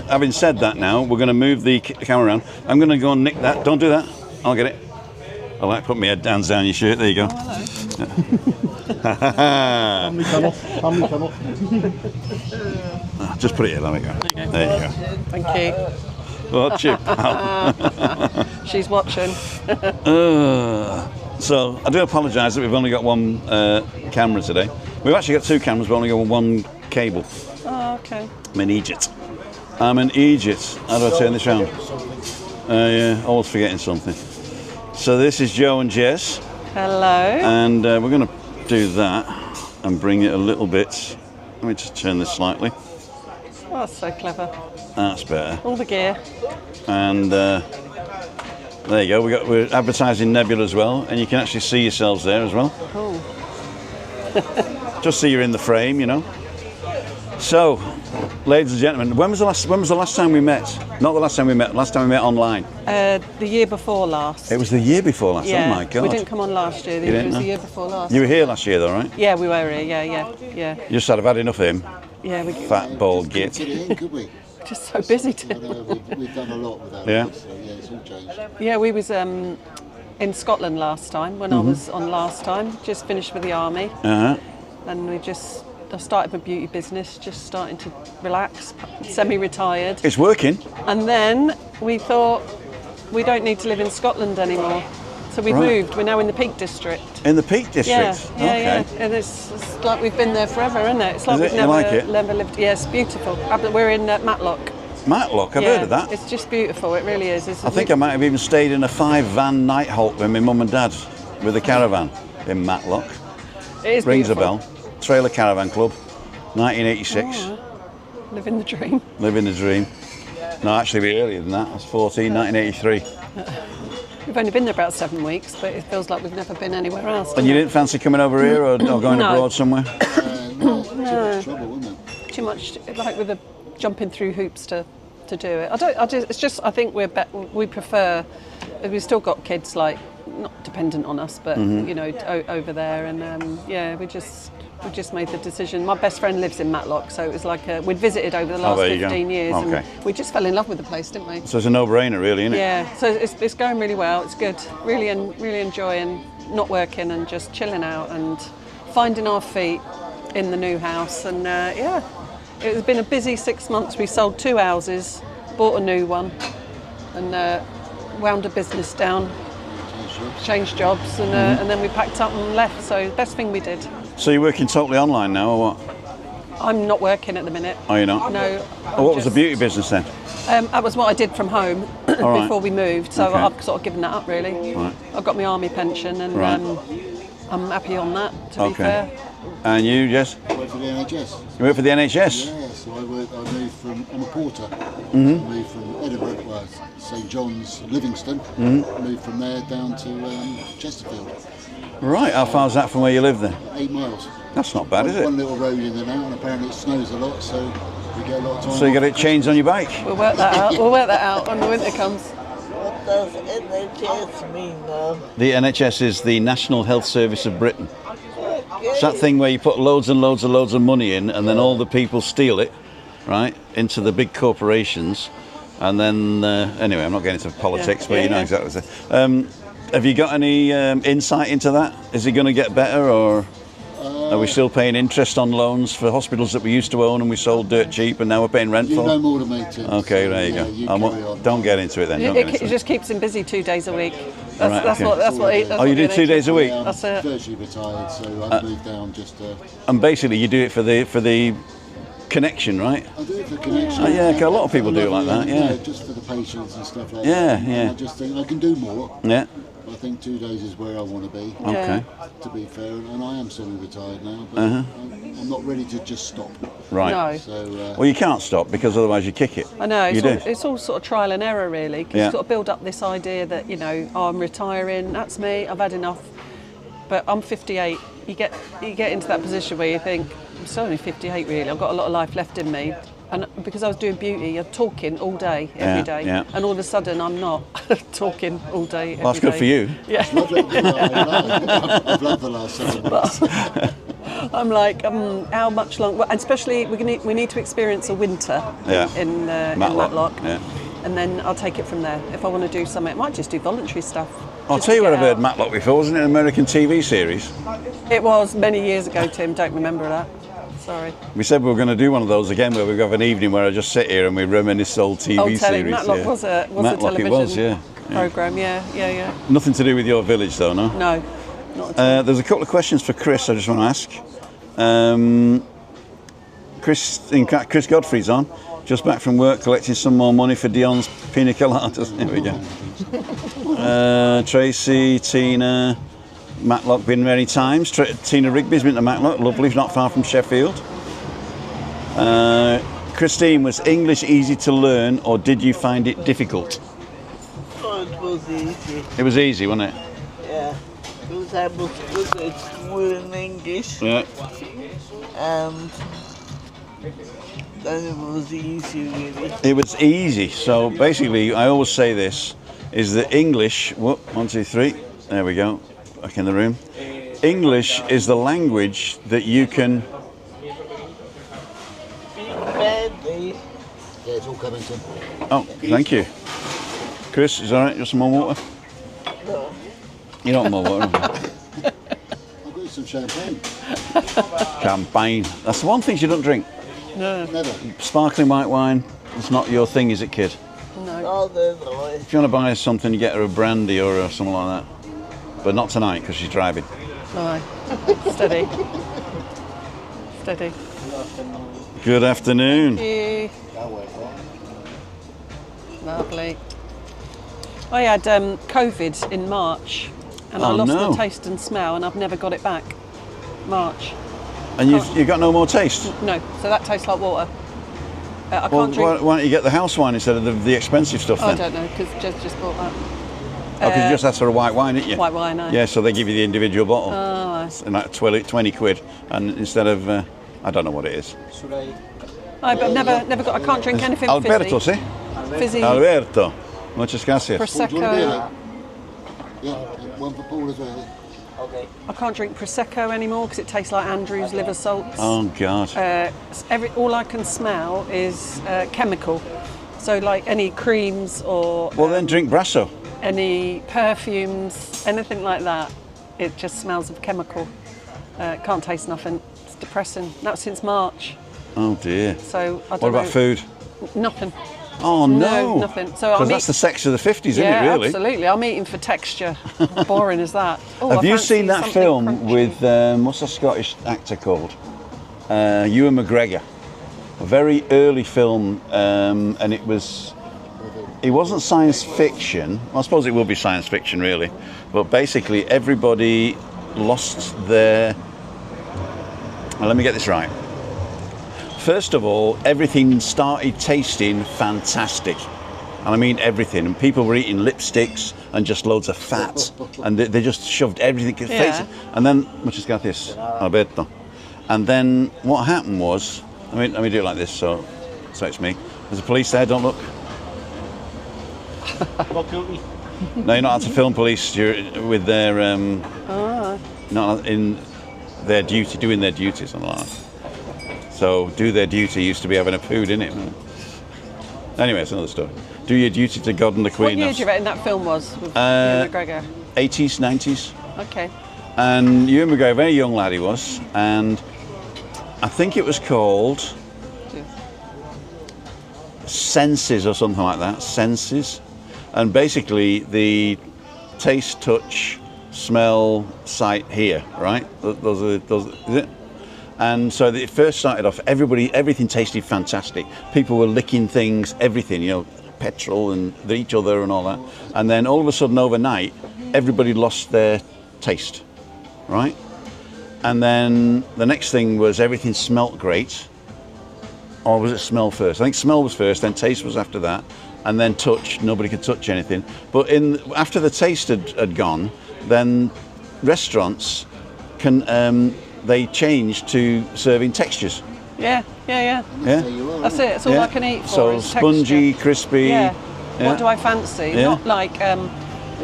having said that now, we're going to move the camera around. I'm going to go and nick that. Don't do that. I'll get it. I like put my head down your shirt. There you go. Family channel. Family channel. Just put it here. Let me go. There you go. Thank you. Watch it, pal. She's watching. So I do apologise that we've only got one camera today. We've actually got two cameras, but only got one cable. Oh, okay. I'm in Egypt. I'm in Egypt. How do I turn this round? Yeah, always forgetting something. So this is Joe and Jez. Hello. And we're going to do that and bring it a little bit. Let me just turn this slightly. Oh, that's so clever. That's better. All the gear. And there you go. We're advertising Nebula as well, and you can actually see yourselves there as well. Cool. Just so you're in the frame, you know. So, ladies and gentlemen, when was the last time we met? Not the last time we met. Last time we met online. The year before last. It was the year before last. Yeah. Oh my God. We didn't come on last year. You It didn't, was no? the year before last. You were here last year, though, right? Yeah, we were here. Yeah. You just said I've had enough of him. Yeah, we Fat bald git. Put it in, could we? just so busy I to. know, we've done a lot with that. Yeah. So yeah, it's all changed. Yeah, we was in Scotland last time when I was on last time. Just finished with the army, and I started my beauty business. Just starting to relax, semi-retired. It's working. And then we thought we don't need to live in Scotland anymore. So we Right. moved. We're now in the Peak District. In the Peak District? Yeah. Okay. And it's like we've been there forever, isn't it? It's like Is we've it? You like it? never lived. Yeah, it's beautiful. We're in Matlock. Matlock, I've Yeah, heard of that. It's just beautiful. It really is. I think I might have even stayed in a 5-van night halt with my mum and dad with a caravan in Matlock. It is Rings beautiful. a bell. Trailer Caravan Club, 1986. Oh, living the dream. Living the dream. No, actually, a bit earlier than that. I was 14, 1983. We've only been there about 7 weeks, but it feels like we've never been anywhere else. And you didn't fancy coming over here or going No. abroad somewhere? No, too much trouble, wasn't it? Too much, like with the jumping through hoops to do it. I think we prefer. We've still got kids like not dependent on us, but you know, over there, and we just made the decision. My best friend lives in Matlock, so it was like we'd visited over the last there you go. 15 years, Okay. and we just fell in love with the place, didn't we? So it's a no-brainer, really, isn't it? Yeah, so it's going really well. It's good. Really enjoying not working and just chilling out and finding our feet in the new house. And it's been a busy 6 months. We sold 2 houses, bought a new one, and wound a business down, changed jobs, and then we packed up and left. So best thing we did. So you're working totally online now, or what? I'm not working at the minute. Oh, you're not? No. Oh, what was the beauty business then? That was what I did from home right. before we moved, so Okay. I've sort of given that up really. Right. I've got my army pension and Right. I'm happy on that, to be fair. And you, Jess? I work for the NHS. You work for the NHS? Yeah, so I moved from, I'm a porter. I moved from Edinburgh, well, St John's, Livingston. Moved from there down to Chesterfield. Right, how far is that from where you live then? 8 miles. That's not bad, is One it? little road in and out, and apparently it snows a lot, so we get a lot of time. So you got it changed on your bike? We'll work that out. We'll work that out when the winter comes. What does NHS mean now? The NHS is the National Health Service of Britain. It's that thing where you put loads and loads and loads of money in, and then all the people steal it, right, into the big corporations. And then, anyway, I'm not getting into politics, but you know exactly what I'm saying. Have you got any insight into that? Is it going to get better, or are we still paying interest on loans for hospitals that we used to own and we sold dirt cheap and now we're paying rent You for? know more than me, Tim. Okay, so, there you yeah, go. You I carry on. don't get into it then. Don't get It into it. just keeps him busy 2 days a week. Right, That's okay. what. That's Oh, what you do the 2 days a week? I'm That's it. virtually retired, so I've moved down just And basically you do it for the connection, right? I do it for connection. Oh, yeah, 'cause a lot of people do it like that, yeah. Just for the patients and stuff like Yeah, that. yeah. And I just think I can do more. Yeah. I think 2 days is where I want to be. Okay. To be fair, and I am semi-retired now, but I'm not ready to just stop. Right. No. So Well, you can't stop because otherwise you kick it. I know, You do. it's all sort of trial and error really, because Yeah. you've got to build up this idea that, you know, oh, I'm retiring, that's me, I've had enough. But I'm 58, you get into that position where you think, I'm still only 58 really, I've got a lot of life left in me. And because I was doing beauty, I'm talking all day, every day. Yeah. And all of a sudden I'm not talking all day, every Well, that's good day. for you. Yeah. I've loved the last 7 months. I'm like, how much longer? Well, especially we need to experience a winter in Matlock. Yeah. And then I'll take it from there. If I want to do something, I might just do voluntary stuff. I'll just tell you to what get I've heard out. Matlock before, wasn't it? An American TV series. It was many years ago, Tim. Don't remember that. Sorry. We said we were going to do one of those again, where we have an evening where I just sit here and we reminisce old TV Oh, series. Matlock was a Matlock television it was, yeah. programme. Yeah. Nothing to do with your village, though, no? No, not at all. There's a couple of questions for Chris I just want to ask. Chris Godfrey's on, just back from work collecting some more money for Dion's pina coladas. Here we go. Tracy, Tina, Matlock been many times. Tina Rigby's been to Matlock, lovely, not far from Sheffield. Christine, was English easy to learn or did you find it difficult? Oh, it was easy. It was easy, wasn't it? Yeah. Because I was good at school in English. Yeah. And then it was easy, really. It was easy. So basically, I always say this, is that English, whoop, 1, 2, 3, there we go, back in the room. English is the language that you can... Badly. Yeah, it's all coming to. Oh, thank you. Chris, is that all right? Just some more water? No. You don't want more water, have you? I've got you some champagne. Champagne. That's the one thing you don't drink. Never. Sparkling white wine, it's not your thing, is it, kid? No, there's always. If you want to buy something, you get her a brandy or something like that. But not tonight, because she's driving. No. Steady. Steady. Good afternoon. Thank you. Lovely. I had COVID in March and I Oh, lost no. the taste and smell and I've never got it back. March. And you've got no more taste? No, so that tastes like water. I Well, can't drink. why don't you get the house wine instead of the expensive stuff I then? don't know, because Jez just bought that. Oh, because you just asked for a white wine, didn't you? White wine, no. Yeah, so they give you the individual bottle. Oh, And like 20 quid. And instead of, I don't know what it is. but I've never got. I can't drink anything Alberto, fizzy. sí? Fizzy Alberto. Muchas gracias. Do you want a beer? Prosecco. Yeah, one for Paul as well. I can't drink prosecco anymore because it tastes like Andrew's liver salts. Oh, God. All I can smell is chemical. So like any creams or Well, then drink Brasso. any perfumes, anything like that, it just smells of chemical. Can't taste nothing. It's depressing. That's since March. Oh, dear. So I don't What know. about food? Nothing. Oh, no. Nothing. So Because I'm that's the sex of the 50s, isn't yeah, it, really? absolutely. I'm eating for texture. Boring as that. Oh, Have I you fancy seen that something film crunchy. with, what's the Scottish actor called? Ewan McGregor. A very early film, and it wasn't science fiction. Well, I suppose it will be science fiction, really. But basically, everybody lost their... Well, let me get this right. First of all, everything started tasting fantastic. And I mean everything. And people were eating lipsticks and just loads of fat. And they just shoved everything. Yeah. And then, muchas gracias, Alberto. And then what happened was, let me do it like this so it's me. There's a police there, don't look. No, you're not allowed to film police. You're with their, not in their duty, doing their duty, something like that. So, do their duty used to be having a poo, didn't it? Anyway, it's another story. Do your duty to God and the Queen. What year do you reckon that film was with Ewan McGregor? 80s, 90s. Okay. And Ewan McGregor, a very young lad he was, and I think it was called Senses or something like that. Senses. And basically the taste, touch, smell, sight, hear, right? Those is it? And so it first started off, everything tasted fantastic. People were licking things, everything, you know, petrol and each other and all that. And then all of a sudden overnight, everybody lost their taste, right? And then the next thing was everything smelt great. Or was it smell first? I think smell was first, then taste was after that. And then touch, nobody could touch anything. But after the taste had gone, then restaurants they changed to serving textures. Yeah. Yeah? That's it. It's all I can eat for. So is spongy, texture. crispy. Yeah. Yeah. What do I fancy? Yeah. Not like I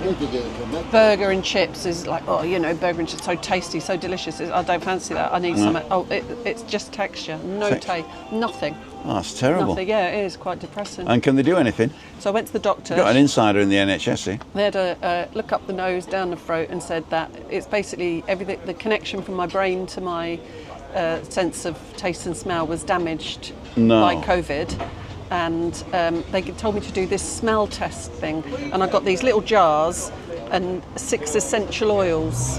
don't think it'll come back. burger and chips is like, oh, you know, burger and chips so tasty, so delicious. I don't fancy that. I need some. Oh, it's just texture, no taste, nothing. Oh, that's terrible. Nothing. Yeah, it is quite depressing. And can they do anything? So I went to the doctor. Got an insider in the NHS, eh? They had a look up the nose, down the throat, and said that it's basically everything. The connection from my brain to my sense of taste and smell was damaged by COVID. And they told me to do this smell test thing, and I got these little jars and 6 essential oils,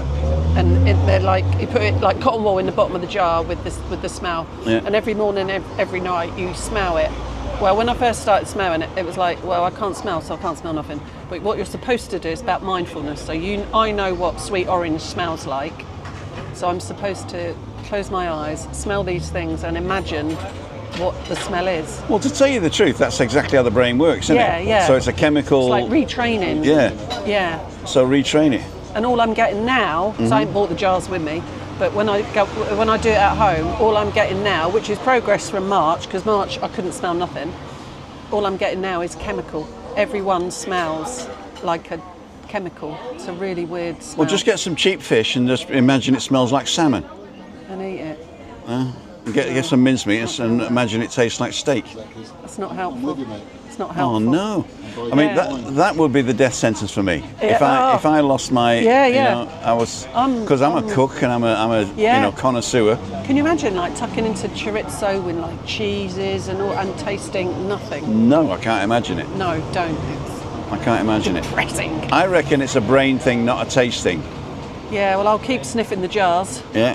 and they're like, you put it like cotton wool in the bottom of the jar with the smell, and every morning, every night you smell it. Well, when I first started smelling it, it was like, well, I can't smell, so I can't smell nothing. But what you're supposed to do is about mindfulness. So I know what sweet orange smells like, so I'm supposed to close my eyes, smell these things, and imagine what the smell is. Well, to tell you the truth, that's exactly how the brain works, isn't it? Yeah. So it's a chemical... It's like retraining. Yeah. So retrain it. And all I'm getting now, so I haven't bought the jars with me, but when I do it at home, all I'm getting now, which is progress from March, because March I couldn't smell nothing, all I'm getting now is chemical. Everyone smells like a chemical. It's a really weird smell. Well, just get some cheap fish and just imagine it smells like salmon. And eat it. Get some mincemeat and imagine it tastes like steak. That's not helpful. It's not Oh helpful. no! I mean that would be the death sentence for me. Yeah. If I lost my, you know, I was because I'm a cook and I'm a you know, connoisseur. Can you imagine like tucking into chorizo with like cheeses and tasting nothing? No, I can't imagine it. No, don't. I can't imagine it. Depressing. I reckon it's a brain thing, not a taste thing. Yeah, well, I'll keep sniffing the jars. Yeah.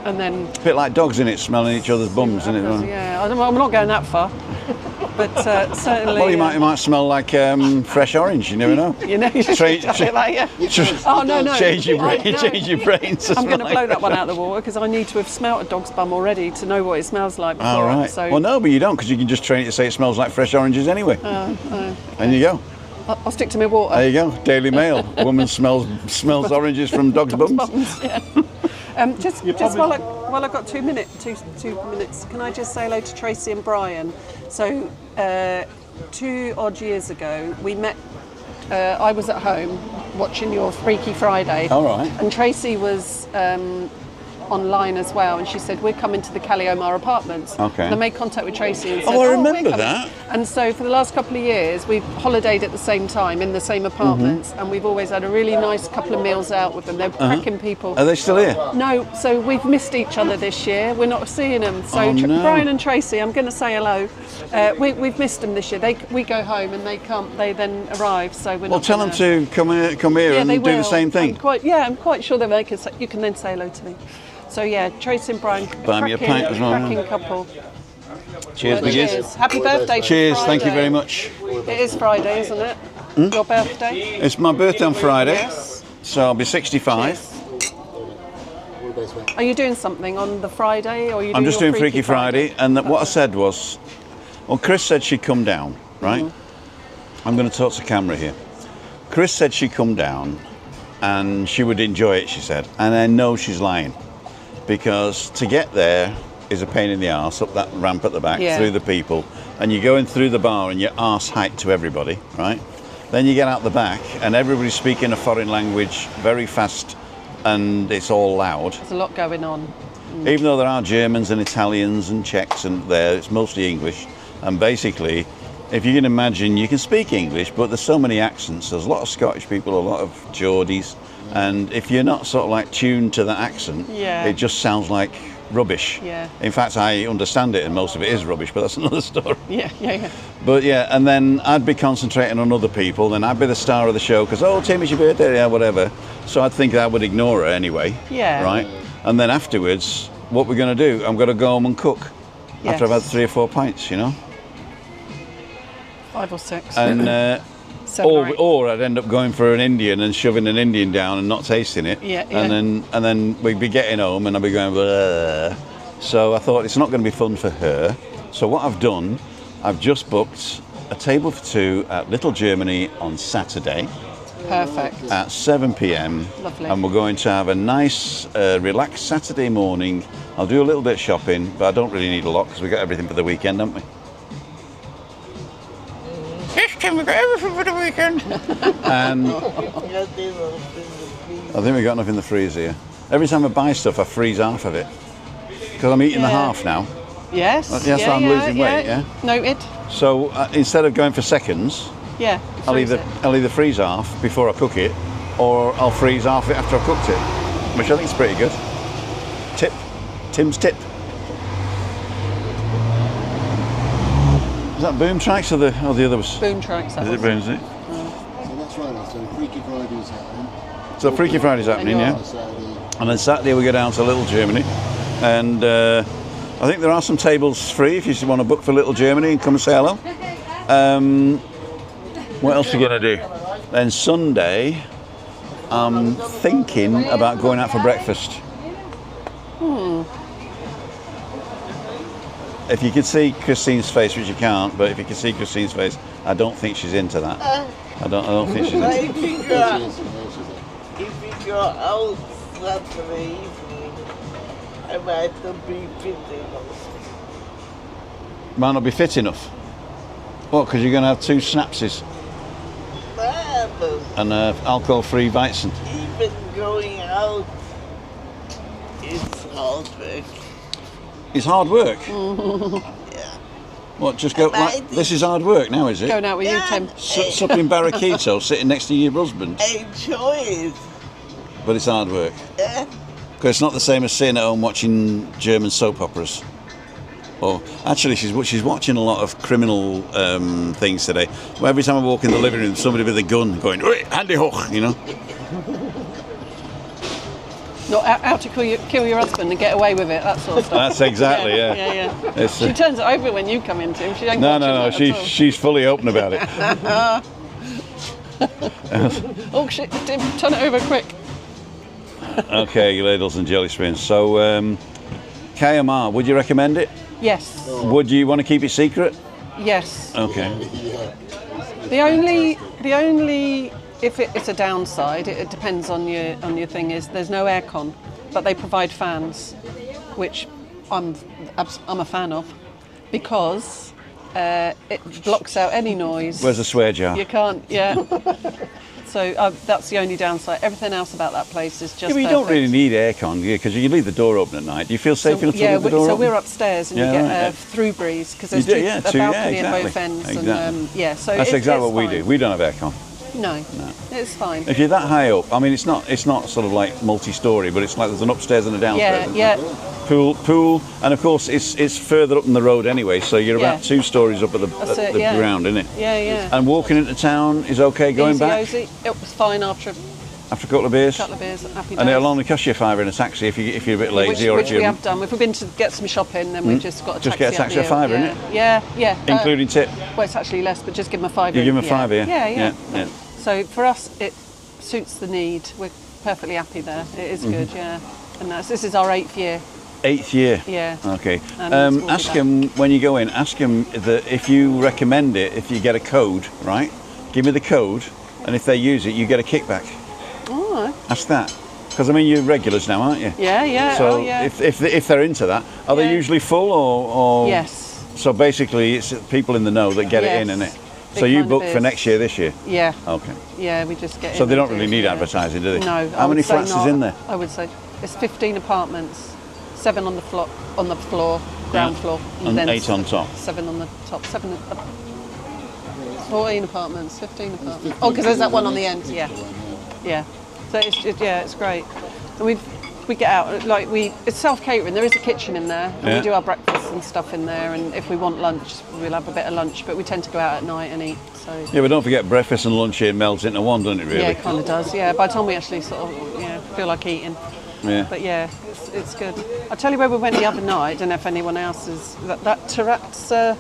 And then... It's a bit like dogs, in it, smelling each other's bums, isn't it? Yeah, I'm not going that far. But certainly... Well, you might smell like fresh orange, you never know. You know, you just oh, no. Change your brain, change your brain. I'm going to blow that one out of the water because I need to have smelt a dog's bum already to know what it smells like before. All right. So... Well, no, but you don't, because you can just train it to say it smells like fresh oranges anyway. Okay. And you go. I'll stick to my water. There you go. Daily Mail. A woman smells oranges from dogs' bums. Yeah. Just while I've got 2 minutes, can I just say hello to Tracy and Brian? So 2 odd years ago, we met. I was at home watching your Freaky Friday. All right. And Tracy was online as well, and she said, we're coming to the CALLAO apartments. Okay. And I made contact with Tracy and said, I remember we're coming. that. And so for the last couple of years, we've holidayed at the same time in the same apartments, and we've always had a really nice couple of meals out with them. They're cracking people. Are they still here? No, so we've missed each other this year. We're not seeing them. So no. Brian and Tracy, I'm going to say hello. We've missed them this year. We go home and they come. They then arrive. So we're not. Well, tell them to come here and do the same thing. I'm quite sure that you can then say hello to me. So yeah, Tracy and Brian, buy me a pint as well. cracking couple. Cheers, Cheers. Happy birthday. Cheers, Friday. thank you very much. It is Friday, isn't it? Your birthday? It's my birthday on Friday, Yes. so I'll be 65. Are you doing something on the Friday, or are you? I'm just your doing Freaky Friday, and what I said was, well, Chris said she'd come down, right? I'm going to talk to camera here. Chris said she'd come down, and she would enjoy it, she said, and I know she's lying, because to get there is a pain in the arse, up that ramp at the back, through the people, and you're going through the bar and you're arse height to everybody, right? Then you get out the back and everybody's speaking a foreign language very fast and it's all loud. There's a lot going on. Even though there are Germans and Italians and Czechs and there, it's mostly English. And basically, if you can imagine, you can speak English, but there's so many accents. There's a lot of Scottish people, a lot of Geordies, and if you're not sort of like tuned to that accent, it just sounds like rubbish. Yeah. In fact, I understand it and most of it is rubbish, but that's another story. Yeah. But yeah, and then I'd be concentrating on other people, then I'd be the star of the show because, oh, Tim, it's your birthday, yeah, whatever. So I'd think I would ignore her anyway. Yeah. Right? And then afterwards, what we're going to do, I'm going to go home and cook after I've had 3 or 4 pints, you know. 5 or 6. And 7 or 8. or I'd end up going for an Indian and shoving an Indian down and not tasting it. Yeah. And then we'd be getting home and I'd be going, bleh. So I thought it's not going to be fun for her. So what I've done, I've just booked a table for 2 at Little Germany on Saturday. Perfect. At 7 p.m. Lovely. And we're going to have a nice, relaxed Saturday morning. I'll do a little bit of shopping, but I don't really need a lot because we've got everything for the weekend, haven't we? This time we've got everything for the weekend. And I think we've got enough in the freezer here. Every time I buy stuff, I freeze half of it. Because I'm eating the half now. Yes. Yes, I'm losing weight, yeah? Noted. So instead of going for seconds, I'll either freeze half before I cook it, or I'll freeze half it after I've cooked it, which I think is pretty good. Tip. Tim's tip. Is that Boom Tracks or the other was? Boom Tracks. Is it Boom, is it? So that's right, so Freaky Friday's happening. So Freaky Friday's happening, yeah. And then Saturday we go down to Little Germany. And I think there are some tables free if you want to book for Little Germany and come and say hello. What else are we going to do? Then Sunday, I'm thinking about going out for breakfast. If you could see Christine's face, which you can't, but if you can see Christine's face, I don't think she's into that. I don't think she's into that. If you go out Saturday evening, I might not be fit enough. Might not be fit enough. What, because you're going to have 2 Snapsies and alcohol-free Weizen? Even going out, it's hard work. It's hard work? Yeah. What, just go, like, this is hard work now, is it? Going out with you, Tim. Supping barraquito, sitting next to your husband. I enjoy it. But it's hard work. Yeah. Because it's not the same as sitting at home watching German soap operas. Or actually, she's watching a lot of criminal things today. Well, every time I walk in the living room, somebody with a gun going, "Oi, handy hoch," you know. Not out to kill your husband and get away with it, that sort of stuff. That's exactly, yeah. Yeah. She turns it over when you come into him. She ain't No. She's fully open about it. Oh shit, Tim, turn it over quick. Okay, ladles and jelly spoons. So, KMR, would you recommend it? Yes. Would you want to keep it secret? Yes. Okay. The only if it's a downside, it depends on your thing, is there's no aircon, but they provide fans, which I'm a fan of, because it blocks out any noise. Where's the swear jar? You can't, So that's the only downside. Everything else about that place is just Yeah, but you don't really need aircon, because you leave the door open at night. Do you feel safe enough to leave the door so open? we're upstairs and you get through breeze, because there's a balcony at both ends. Exactly. And, so that's exactly what we fine. do. We don't have aircon. No, it's fine. If you're that high up, I mean, it's not sort of like multi-story, but it's like there's an upstairs and a downstairs. Yeah. Pool, and of course it's further up in the road anyway, so you're about 2 stories up at the ground, isn't it? Yeah. And walking into town is okay. Going back Easy. It was fine after a couple of beers. Happy days. And it'll only cost you $5 in a taxi if you're a bit lazy, which we have done. If we've been to get some shopping, then we've just got a taxi. Just get a taxi at $5, isn't it? Yeah. Including tip. Well, it's actually less, but just give them a $5. You give them a $5 here. Yeah. So for us, it suits the need. We're perfectly happy there. It is good, And this is our 8th year. 8th year? Yeah. Okay. Ask him, when you go in, ask him that if you recommend it, if you get a code, right? Give me the code, and if they use it, you get a kickback. Oh. Ask that. Because, I mean, you're regulars now, aren't you? Yeah. So if they're into that, are they usually full or? Yes. So basically, it's people in the know that get it in, isn't it? So you book for next year, this year? Yeah. Okay. Yeah, we just get in. So they don't really need advertising, do they? No. How many flats is in there? I would say it's 15 apartments, 7 on the floor, ground floor, and then 8 on top. 7 on the top, 14 apartments, 15 apartments. Oh, because there's that one on the end. Yeah. So it's great, and we get out, it's self-catering. There is a kitchen in there, and we do our breakfast and stuff in there, and if we want lunch, we'll have a bit of lunch, but we tend to go out at night and eat. So yeah, but don't forget, breakfast and lunch here melds into one, doesn't it, really? Yeah, it kind of does. Yeah, by the time we actually sort of feel like eating. Yeah. But yeah, it's good. I'll tell you where we went the other night. I don't know if anyone else is that Terrazza.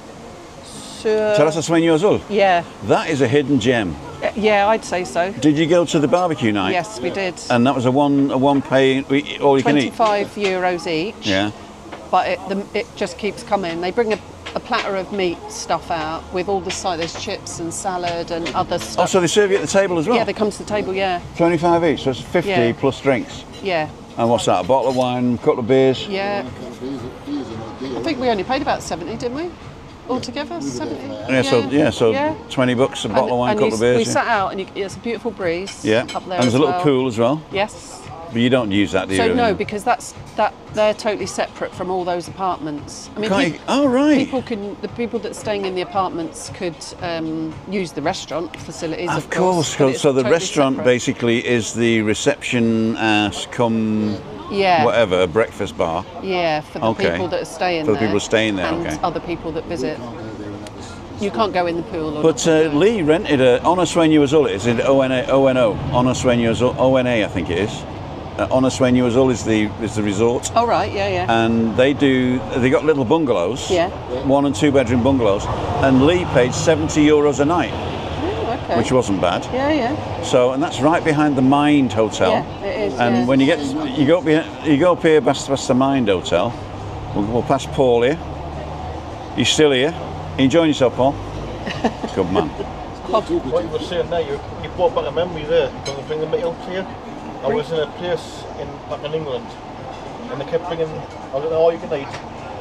Terrazza Sueño Azul. Yeah. That is a hidden gem. Yeah, I'd say so. Did you go to the barbecue night? Yes, we did. And that was a one pay all you can eat. €25 each. Yeah. But it just keeps coming. They bring a platter of meat stuff out with all the side. There's chips and salad and other stuff. Oh, so they serve you at the table as well? Yeah, they come to the table. Yeah. 25 each, so it's 50 Yeah. plus drinks. Yeah. And what's that? A bottle of wine, a couple of beers. Yeah. I think we only paid about 70, didn't we? Altogether, 70. So $20 a bottle of wine, a couple of beers. We sat out, and it's a beautiful breeze. Yeah. Up there. And there's a little pool as well. Yes. But you don't use that, do you? So no, because they're totally separate from all those apartments. I mean, Oh right. the people that are staying in the apartments could use the restaurant facilities. Of course. but it's So the totally restaurant separate. basically is the reception whatever breakfast bar. Yeah, for the people that are staying For there. the people staying there, and okay. other people that visit. You can't go in the pool. Or But Lee rented a Ona Sueño Azul. It's in ONO. Ona Sueño Azul. ONA, I think it is. Ona Sueño Azul is the resort. Oh right, yeah. And they got little bungalows. Yeah. 1 and 2 bedroom bungalows. And Lee paid €70 a night, Oh, okay. which wasn't bad. Yeah. So, and that's right behind the Mind Hotel. Yeah, it is. And yeah. when you go up here past the Mind Hotel, we'll pass Paul here. He's still here. Enjoying yourself, Paul? Good man. What you were saying there, you brought back a memory there. Can I bring the meat out to you? I was in a place back in England, and they kept bringing, I don't know all you can eat,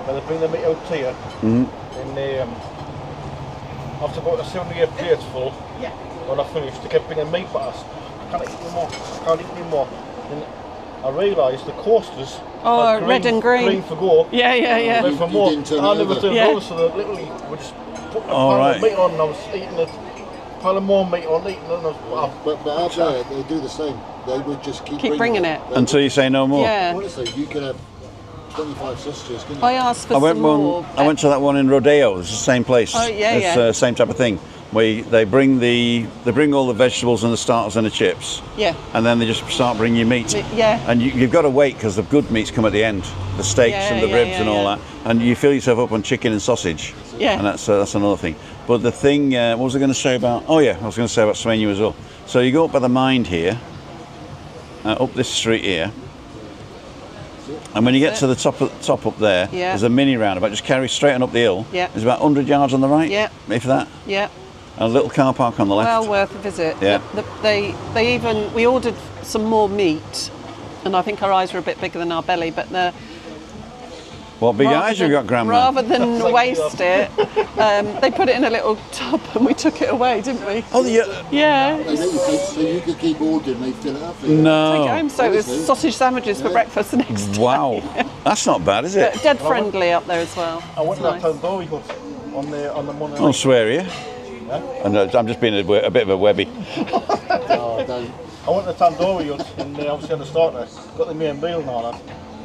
but they bring the meat out to you, and they, after about a 78 plates full, when I finished, they kept bringing meat back. I can't eat any more. And I realised the coasters had red and green. Green for go. Yeah. Red for more. didn't turn I it never over. turned Yeah. over, so they literally would just put a All pile right. of meat on, and I was eating it. Pile of more meat on, eating it, and I was, wow. But out there, they do the same. They would just keep bringing it. They Until you say no more. Yeah. Honestly, you could have 25 sausages, couldn't you? I asked for I went some more. to that one in Rodeo. It's the same place. Oh, yeah, It's yeah. same type of thing. They bring all the vegetables and the starters and the chips. Yeah. And then they just start bringing you meat. Yeah. And you've got to wait because the good meats come at the end, the steaks and the ribs and all that. And you fill yourself up on chicken and sausage. Yeah. And that's another thing. But the thing, what was I going to say about? Oh yeah, I was going to say about Sueño as well. So you go up by the Mind here, up this street here. And when you get to the top up there, there's a mini roundabout. Just carry straight on up the hill. Yeah. There's about 100 yards on the right. Yeah. If that. Yeah. And a little car park on the left. Well worth a visit. Yeah. We ordered some more meat, and I think our eyes were a bit bigger than our belly, but What big eyes you got, Grandma? rather than waste it, they put it in a little tub and we took it away, didn't we? Oh, yeah. Yeah. They let you keep, so you could keep ordering, they fill it up for you. Take it No. home, so it was Honestly. sausage sandwiches for breakfast the next day. Wow. That's not bad, is it? Dead friendly up there as well. I went It's to that nice. tandoori hut on the Monday I'll night. swear you. And I'm just being a bit of a webby. Oh, don't. I went to the tandoori hut and obviously on the starter, got the main meal and all that,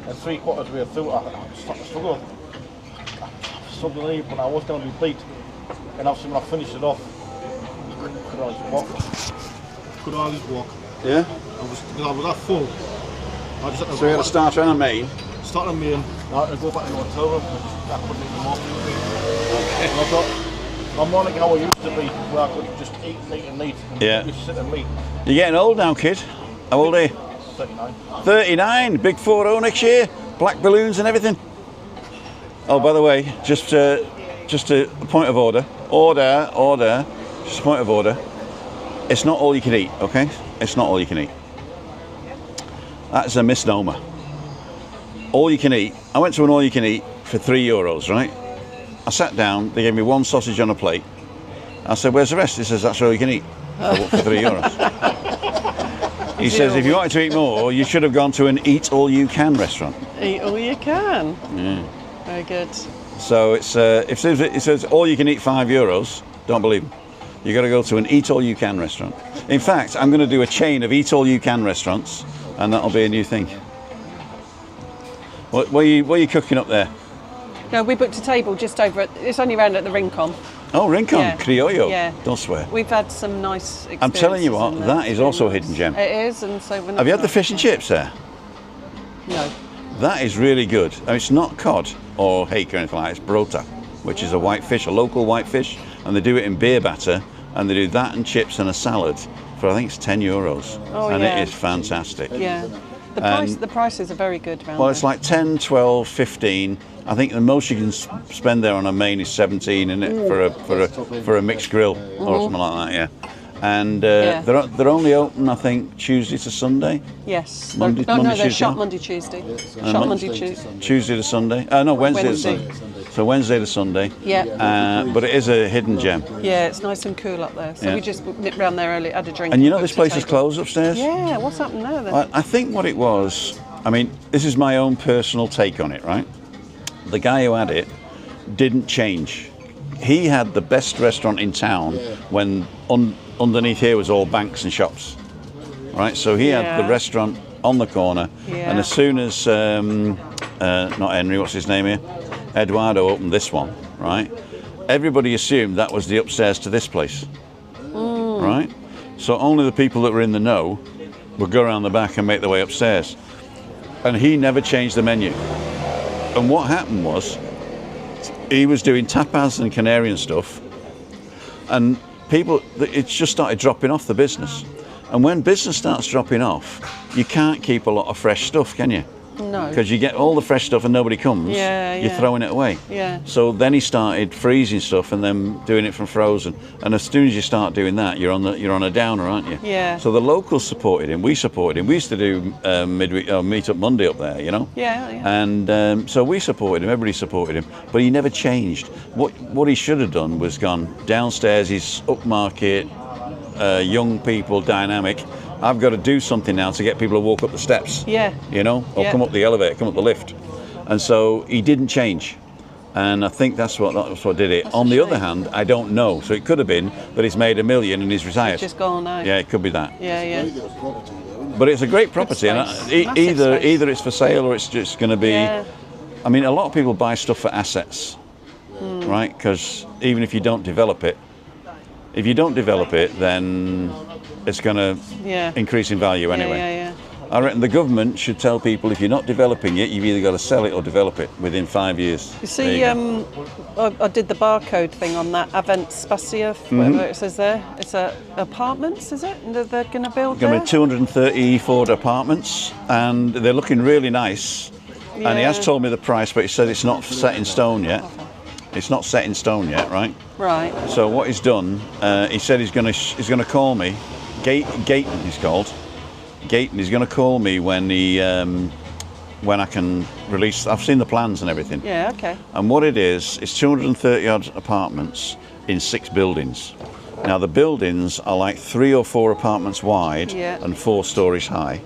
and 3/4 way through, I started to struggle. Suddenly, when I was going to be beat, and obviously when I finished it off, I could hardly walk. Yeah? I was that full. I just had to So we had a starter and a main. start a meal, I had to go back to the hotel room, and I couldn't eat more. And I thought, I'm not like how I used to be, where I could just eat and Yeah. just sit and eat. You're getting old now, kid. How old are you? 39. 39. Big 4-0 next year. Black balloons and everything. Oh, by the way, just a point of order. Order. Just a point of order. It's not all you can eat, okay? It's not all you can eat. That's a misnomer. All you can eat. I went to an all you can eat for €3, right? I sat down, they gave me one sausage on a plate. I said, where's the rest? He says, that's all you can eat. For €3. He says, if you wanted to eat more, you should have gone to an eat all you can restaurant. Eat all you can. Yeah. Very good. So it's if it says all you can eat €5, don't believe him. You got to go to an eat all you can restaurant. In fact, I'm going to do a chain of eat all you can restaurants, and that'll be a new thing. What are you cooking up there? No, we booked a table just over at, it's only round at the Rincon. Oh, Rincon, Yeah. Criollo. Yeah. Don't swear. We've had some nice experiences. I'm telling you what, in there. that is also a hidden gem. It is, and so when Have you had the fish and chips there? No. That is really good. I mean, it's not cod or hake or anything like that. It's brota, which is a white fish, a local white fish, and they do it in beer batter, and they do that and chips and a salad for I think it's €10, and yeah. it is fantastic. Yeah. The prices are very good around Well, there. it's like 10, 12, 15. I think the most you can spend there on a main is 17, isn't it, for a mixed grill or something like that, yeah. And they're only open, I think, Tuesday to Sunday. Yes. Monday, they're Tuesday. shut Monday, Tuesday. Yeah, Shut Monday, Tuesday. Tuesday to Sunday. No, Wednesday to Wednesday. Sunday. So Wednesday to Sunday. Yeah. But it is a hidden gem. Yeah, it's nice and cool up there. So Yeah. we just nipped round there early, had a drink. And you know booked this a place is table. closed upstairs? Yeah, what's happened there then? I think what it was, I mean, this is my own personal take on it, right? The guy who had it didn't change. He had the best restaurant in town when underneath here was all banks and shops, right? So he had the restaurant on the corner, and as soon as, not Henry, what's his name here? Eduardo opened this one, right? Everybody assumed that was the upstairs to this place, right? So only the people that were in the know would go around the back and make their way upstairs. And he never changed the menu. And what happened was, he was doing tapas and Canarian stuff, and people, it just started dropping off the business. And when business starts dropping off, you can't keep a lot of fresh stuff, can you? No. Because you get all the fresh stuff and nobody comes, you're throwing it away. Yeah. So then he started freezing stuff and then doing it from frozen. And as soon as you start doing that, you're on a downer, aren't you? Yeah. So the locals supported him. We supported him. We used to do midweek meet-up Monday up there, you know. Yeah. And so we supported him. Everybody supported him. But he never changed. What he should have done was gone downstairs. He's upmarket, young people, dynamic. I've got to do something now to get people to walk up the steps. Yeah. You know, or come up the elevator, come up the lift. And so he didn't change. And I think that's what did it. On the other hand, I don't know. So it could have been that he's made $1 million and he's retired. It's just gone now. Yeah, it could be that. Yeah. But it's a great property, and either it's for sale or it's just going to be. Yeah. I mean, a lot of people buy stuff for assets, right? Because even if you don't develop it, then it's going to increase in value anyway. Yeah. I reckon the government should tell people if you're not developing it, you've either got to sell it or develop it within 5 years. You see, I did the barcode thing on that Avant Spacia, whatever it says there. It's apartments, is it? They're going to build Going to there? be 234 apartments, and they're looking really nice. And he has told me the price, but he said it's not set in stone yet. It's not set in stone yet, right? Right. So what he's done, he said he's going to call me. Gayton he's called. Gayton. He's going to call me when I can release. I've seen the plans and everything. Yeah. Okay. And what it is 230 odd apartments in 6 buildings. Now the buildings are like 3 or 4 apartments wide and 4 stories high.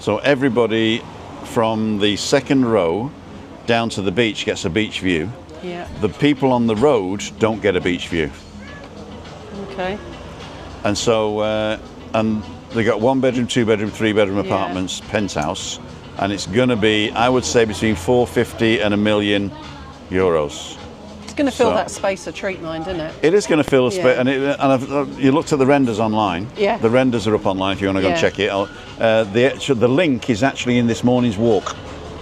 So everybody from the second row down to the beach gets a beach view. Yeah. The people on the road don't get a beach view. Okay. And so, and they got 1 bedroom, 2 bedroom, 3 bedroom apartments, penthouse, and it's going to be, I would say, between 450 and €1 million. It's going to fill that space a treat mind, isn't it? It is going to fill a space, and you looked at the renders online. Yeah. The renders are up online if you want to go and check it. The link is actually in this morning's walk.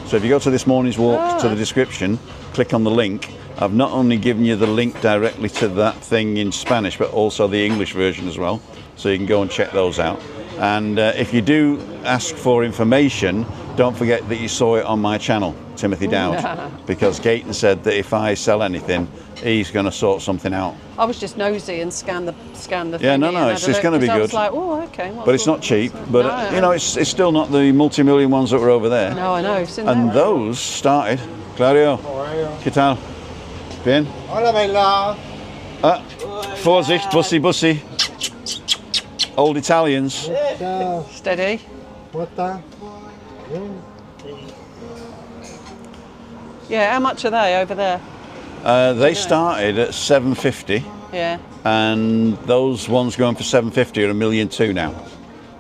So if you go to this morning's walk to the description, click on the link. I've not only given you the link directly to that thing in Spanish, but also the English version as well. So you can go and check those out. And if you do ask for information, don't forget that you saw it on my channel, Timothy Dowd, because Gayton said that if I sell anything, he's going to sort something out. I was just nosy and scanned the thing. Yeah, no, it's going to be good. I was like, oh, okay. But it's not cheap. But you know, it's still not the multi-million ones that were over there. No, I know. And those started. Claudio, ¿qué tal? Bien. Hola, Bella. Vorsicht, bussy. Old Italians. Ciao. Steady. What? Yeah, how much are they over there? They started at 750. Yeah. And those ones going for 750 are $1.2 million now.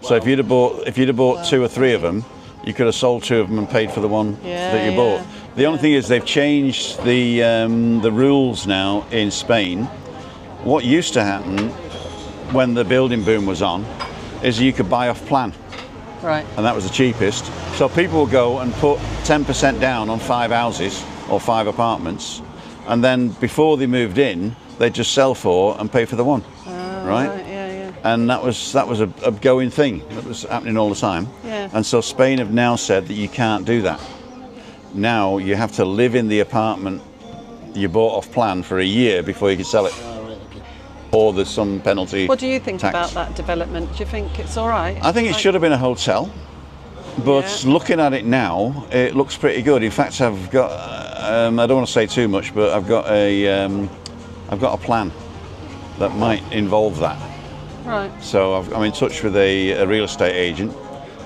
So if you'd have bought 2 or 3 of them, you could have sold 2 of them and paid for the one that you bought. The only thing is they've changed the rules now in Spain. What used to happen when the building boom was on is you could buy off plan. Right. and that was the cheapest. So people will go and put 10% down on 5 houses or 5 apartments, and then before they moved in, they'd just sell 4 and pay for the 1. Right? Yeah, yeah. And that was a going thing. That was happening all the time. Yeah. And so Spain have now said that you can't do that. Now you have to live in the apartment you bought off plan for a year before you can sell it. Or there's some penalty. What do you think tax. about that development? Do you think it's all right? I think it should have been a hotel, but Yeah. looking at it now, it looks pretty good. In fact, I've got, I don't want to say too much, but I've got a plan that might involve that. Right. So I'm in touch with a real estate agent,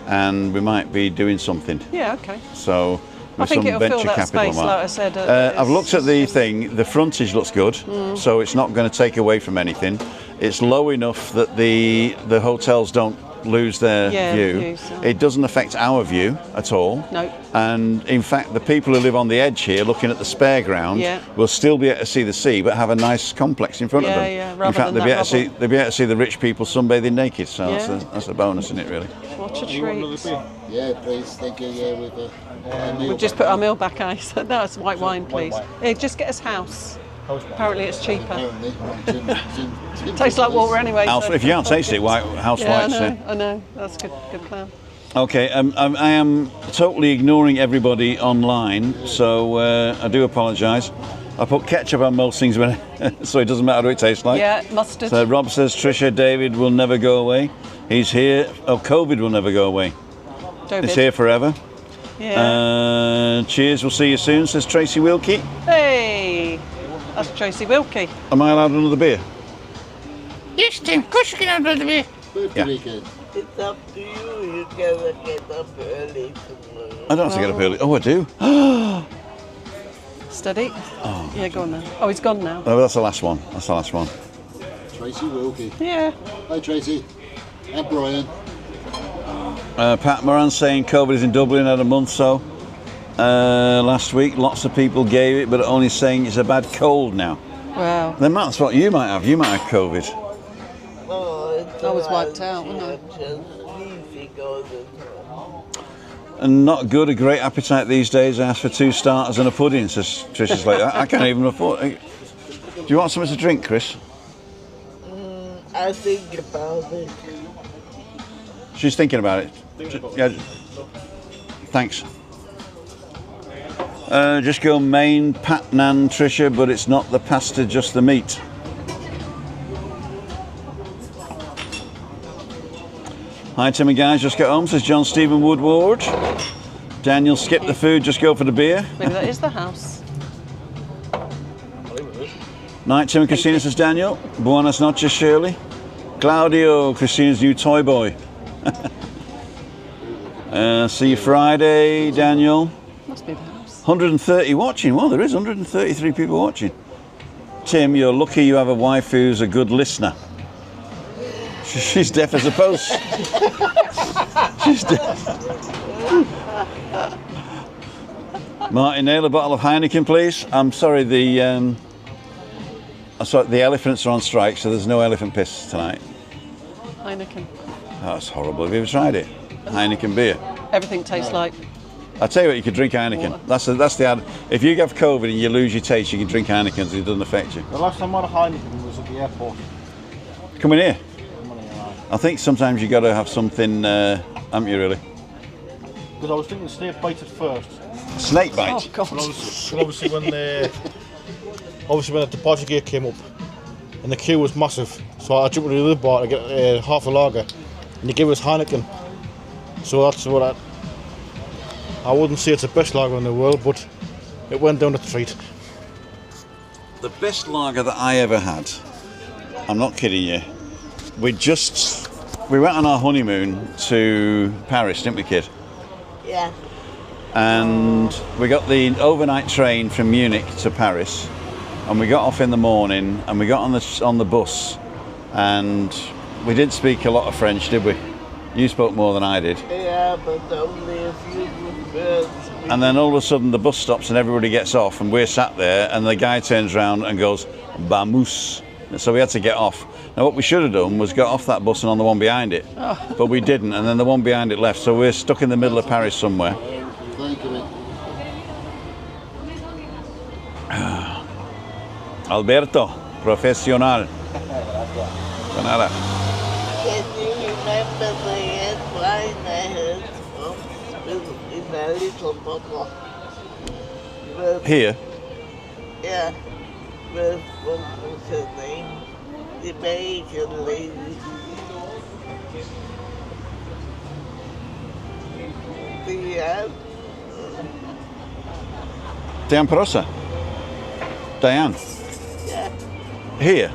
and we might be doing something. Yeah, okay. So I with think some it'll fill venture that capital. space, like I said. I've looked at the thing. The frontage looks good, so it's not going to take away from anything. It's low enough that the hotels don't lose their view. So. It doesn't affect our view at all. No. And in fact, the people who live on the edge here, looking at the spare ground, will still be able to see the sea, but have a nice complex in front of them. Yeah, in rather fact, than they'll be able to see the rich people sunbathing naked. So Yeah. that's a bonus, isn't it? Really. What a You want another treat. beer? Yeah, please, thank you. Yeah, with a meal We've just back put our on. meal back ice. That's white wine, please. wine. Yeah, just get us house. House wine. Apparently it's cheaper. Apparently, Tim Tastes like water anyway. House, so- if you can't taste it, house Yeah, whites. I know. That's a good plan. Okay, I am totally ignoring everybody online, so I do apologise. I put ketchup on most things, when, so it doesn't matter what it tastes like. Yeah, mustard. So Rob says Trisha, David will never go away. He's here. Oh, COVID will never go away. David. It's here forever. Yeah. Cheers, we'll see you soon, says Tracy Wilkie. Hey, that's Tracy Wilkie. Am I allowed another beer? Yes, Tim, of course you can have another beer. Birthday weekend. It's up to you. You gotta get up early tomorrow. I don't have to get up early. Oh, I do. Steady. Oh. Yeah, go on then. Oh, he's gone now. Oh, that's the last one. That's the last one. Tracy Wilkie. Yeah. Hi, Tracy. And Brian. Pat Moran saying COVID is in Dublin, had a month so. Last week, lots of people gave it, but only saying it's a bad cold now. Wow. Then that's what you might have. You might have COVID. Oh, it's I was alright. wiped out, wasn't I? Just easy goes the time. And not good, a great appetite these days. I asked for 2 starters and a pudding, says Trisha's like that. I can't even afford it. Do you want something to drink, Chris? I think about it. She's thinking about it. Yeah. Thanks. Just go main, Pat, Nan, Trisha, but it's not the pasta, just the meat. Hi Tim and guys, just got home, says John Stephen Woodward. Daniel, skip the food, just go for the beer. Maybe that is the house. Night Tim and Christina, says Daniel. Buenas noches, Shirley. Claudio, Christina's new toy boy. See you Friday, Daniel. Must be the house. 130 watching. Well, there is 133 people watching. Tim, you're lucky you have a wife who's a good listener. She's deaf as a post. She's deaf. Martin Nail, a bottle of Heineken, please. I'm sorry, the elephants are on strike, so there's no elephant piss tonight. Heineken. Oh, that's horrible. Have you ever tried it? Heineken beer. Everything tastes like. I'll tell you what, you could drink Heineken. Water. That's the ad. If you have COVID and you lose your taste, you can drink Heineken, so it doesn't affect you. The last time I had a Heineken was at the airport. Come in here. I think sometimes you got to have something, haven't you, really? Because I was thinking snake bite at first. Snake bite. Oh God. But obviously when the deposit gate came up and the queue was massive, so I jumped into the other bar to get half a lager, and they gave us Heineken. So that's what I wouldn't say it's the best lager in the world, but it went down the street. The best lager that I ever had, I'm not kidding you, we went on our honeymoon to Paris, didn't we, kid? Yeah. And we got the overnight train from Munich to Paris, and we got off in the morning, and we got on the bus, and we didn't speak a lot of French, did we? You spoke more than I did. Yeah, but only a few words. And then all of a sudden the bus stops and everybody gets off, and we're sat there, and the guy turns around and goes, "Vamos." So we had to get off. Now what we should have done was get off that bus and on the one behind it, but we didn't, and then the one behind it left. So we're stuck in the middle of Paris somewhere. Thank you, mate. Alberto, profesional. De nada. Can you remember the headline I heard from in a little bottle? Here, Yeah, with what was her name? The American lady. Diane Perosa. Diane. Yeah, Here,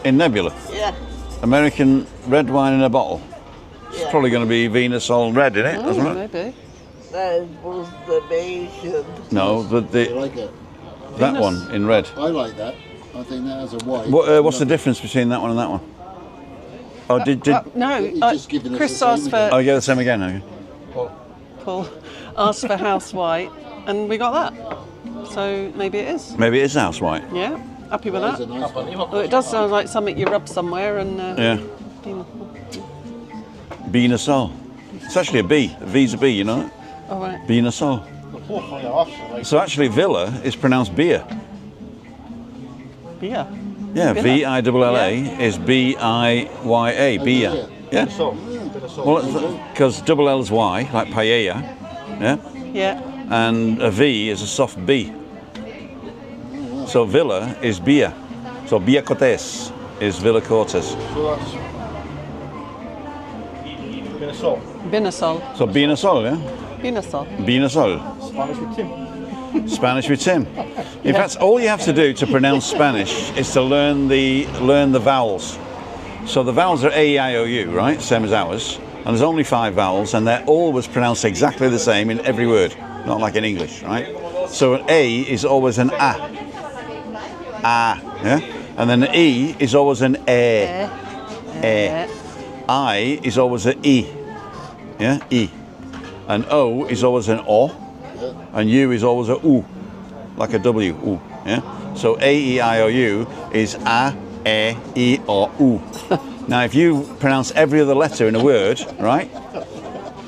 in Nebula. yeah, American red wine in a bottle. It's yeah. probably going to be Venus all red, isn't it? Oh, Isn't it? maybe. That was the American. No, I the like it. that Venus. one in red. I like that. I think that has a white. What's the difference between that one and that one? Oh, did No, You've just given us Chris the same asked again. for, oh, yeah, the same again. Okay. Paul asked for house white, and we got that. So maybe it is. Maybe it is house white. Yeah, happy with That is that. a nice one. Well, it does sound like something you rub somewhere and. Yeah. Benasol. It's actually a B. A V's a B, you know. All right. Benasol. So actually, Villa is pronounced beer. Yeah. Yeah, Villa. V-I-L-L-A is B-I-Y-A. Beer. Yeah. So, Well, because double L's Y, like paella. Yeah. Yeah. And a V is a soft B. So Villa is beer. So Villa Cortés is Villa Cortés. so that's Minnesota. Binasol. So Benasol, yeah? Binasol. Benasol. Spanish with Tim. Spanish with Tim. In fact, all you have to do to pronounce Spanish is to learn the vowels. So the vowels are A, E, I, O, U, right? Same as ours. And there's only 5 vowels, and they're always pronounced exactly the same in every word. Not like in English, right? So an A is always an A. A, yeah? And then an E is always an E. E. I is always an E. Yeah? E. And O is always an O. And U is always a U. Like a W. U. Yeah? So A, E, I, O, U is A, E, I, O, U. Now, if you pronounce every other letter in a word, right?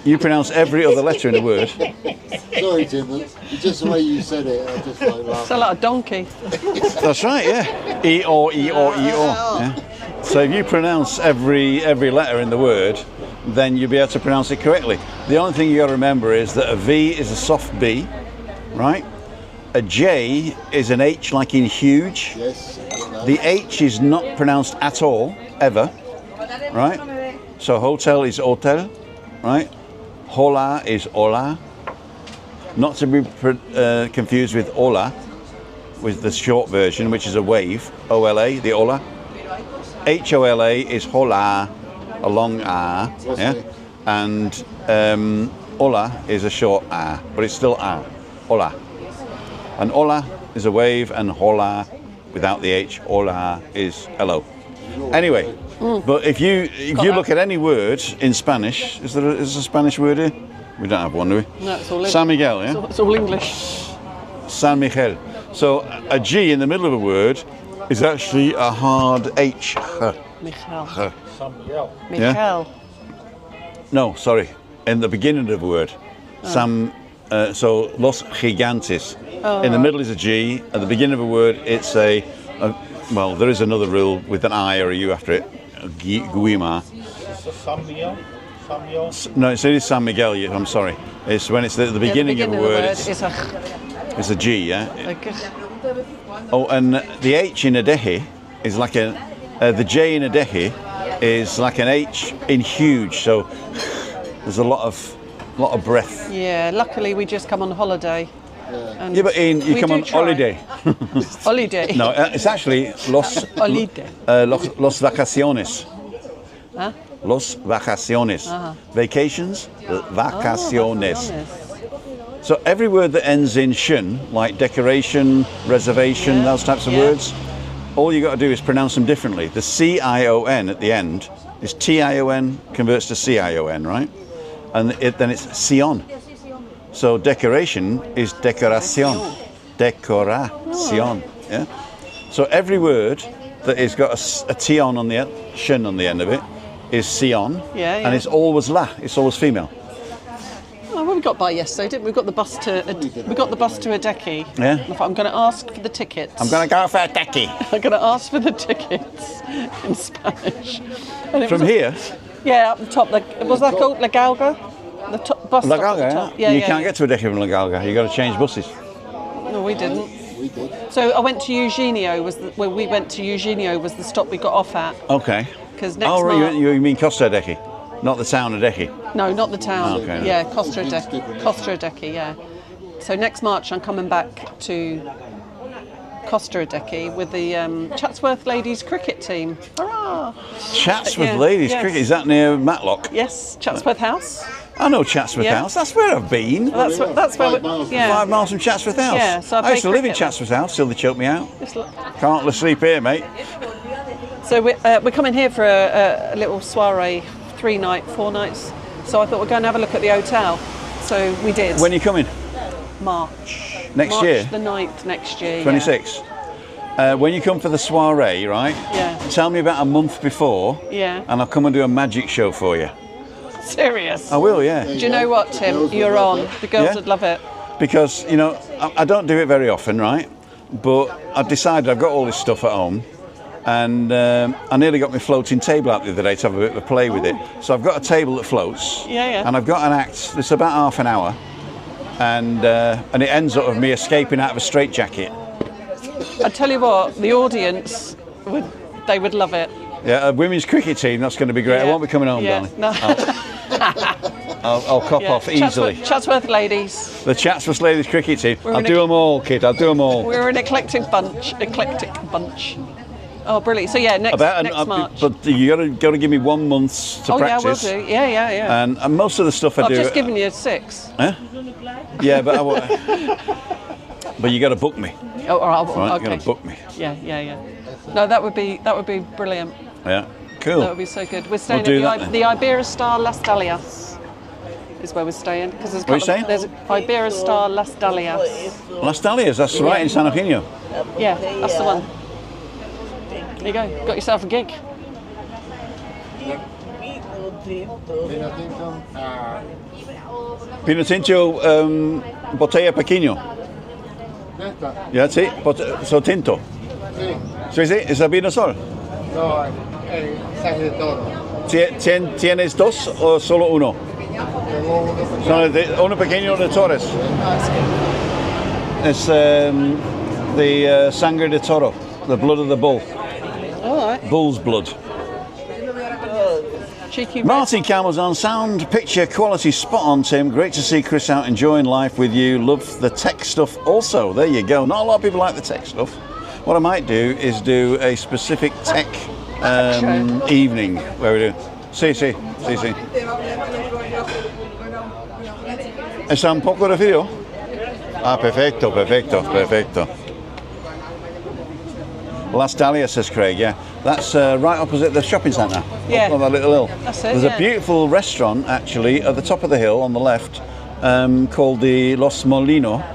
You pronounce every other letter in a word. Sorry, Tim. Just the way you said it, I just like It's laughing. a lot of donkey. That's right, yeah. E, O, E, O, E, O. Yeah? So if you pronounce every letter in the word, then you'll be able to pronounce it correctly. The only thing you got to remember is that a V is a soft B, right? A J is an H like in huge. Yes. I get that. The H is not pronounced at all, ever, right? So hotel is hotel, right? Hola is hola. Not to be confused with hola, with the short version, which is a wave, O-L-A, the hola. H-O-L-A is hola, a long R, yeah? And hola is a short R, but it's still R, hola. And hola is a wave, and hola, without the H, hola is hello. Anyway, but if you look at any word in Spanish, is there a Spanish word here? We don't have one, do we? No, it's all English. San Miguel, yeah? It's all English. San Miguel. So a G in the middle of a word is actually a hard H. Michel. San Miguel. Michel. No, sorry. In the beginning of a word. So Los Gigantes. In the middle is a G. At the beginning of a word, it's well, there is another rule with an I or a U after it. Guima. So San Miguel. San Miguel. No, it is San Miguel. I'm sorry. It's when it's at the beginning of a word. It's a G, yeah. Oh, and the H in Adehi is like the J in Adehi is like an H in huge. So there's a lot of breath. Yeah, luckily we just come on holiday. And Yeah, but Ian, you we come do on try. holiday. Holiday. No, it's actually los vacaciones. Huh? Los vacaciones. Vacations, vacaciones. Vacaciones. So every word that ends in shin, like decoration, reservation, Yeah, those types of yeah. words, all you got to do is pronounce them differently. The C-I-O-N at the end is T-I-O-N converts to C-I-O-n, right? And then it's Sion. So decoration is decoración. Decoración. Yeah. So every word that it's got a Tion on the end, shin on the end of it, is Sion. Yeah. And it's always La. It's always female. Oh, well, we got by yesterday, didn't we? We got the bus to Adeki. Yeah. I'm going to ask for the tickets. I'm going to go for a decky. I'm going to ask for the tickets in Spanish. And it From was here? Yeah, up the top. Was that called La Galga? The top bus La stop at the Galga, top. yeah? You can't get to a decky from La Galga. You've got to change buses. No, we didn't. We did. So I went to Eugenio. When we went to Eugenio was the stop we got off at. Okay. Because next Oh, right, March. you mean Costa Decky, not the town of Decky. No, not the town. Oh, okay. Yeah, Costa Adeki, yeah. So next March I'm coming back to Costa Adeki with the Chatsworth Ladies cricket team. Hurrah! Chatsworth Yeah, Ladies yes. Cricket, is that near Matlock? Yes, Chatsworth House. I know Chatsworth Yeah. House, that's where I've been. Well, that's where 5 miles. yeah. 5 miles from Chatsworth House. Yeah, so I I used to play live in cricket. Chatsworth House till they choked me out. It's like- Can't sleep here, mate. So we're coming here for a little soiree, 3 nights, 4 nights. So I thought we'd go and have a look at the hotel. So we did. When are you coming? March. Next March year? the 9th next year. 26. When you come for the soiree, right? Yeah. Tell me about a month before, Yeah. and I'll come and do a magic show for you. Yeah. Serious. I will, yeah. Do you know what, Tim? Girls would You're love on. it. The girls Yeah? would love it. Because, you know, I don't do it very often, right? But I've decided I've got all this stuff at home, and I nearly got my floating table out the other day to have a bit of a play with it. So I've got a table that floats, Yeah. and I've got an act that's about half an hour, and it ends up with me escaping out of a straitjacket. I tell you what, the audience would love it. Yeah, a women's cricket team, that's going to be great. I Yeah. won't be coming home, Yeah. darling. No. I'll cop Yeah. off easily. Chatsworth Ladies. The Chatsworth Ladies cricket team, We're I'll in a- do them all, kid, I'll do them all. We're an eclectic bunch. Oh, brilliant. So yeah, next March. But you got to give me 1 month to Oh yeah, practice. we'll do. Yeah. And most of the stuff I I've do. just given you 6. Huh? Yeah, but but you got to book me. Oh, all right, Right, okay. you got to book me. Yeah. No, that would be brilliant. Yeah, cool. That would be so good. We're staying do at that the Iberostar Las Dalias. Is where we're staying because Where are you staying? there's Iberostar Las Dalias. Las Dalias, that's right in San Eugenio. Yeah, that's the one. There you go. Got yourself a gig. Pino Tinto, botella pequeño. Yeah, sí, so tinto. Sí, sí, es vino sol. No, sale de todo. ¿Tienes dos o solo uno? Uno pequeño de Torres. It's the sangre de toro, the blood of the bull. All right. Bull's blood. Cheeky. Martin Campbell's on sound, picture quality spot on, Tim. Great to see Chris out enjoying life with you. Love the tech stuff also. There you go. Not a lot of people like the tech stuff. What I might do is do a specific tech evening where we do. Sí. ¿Está un poco de frío? Ah, perfecto. Las Dalias, says Craig, yeah. That's right opposite the shopping centre. Yeah. Up on that little hill. That's it, There's yeah. a beautiful restaurant, actually, at the top of the hill on the left, called the Los Molinos,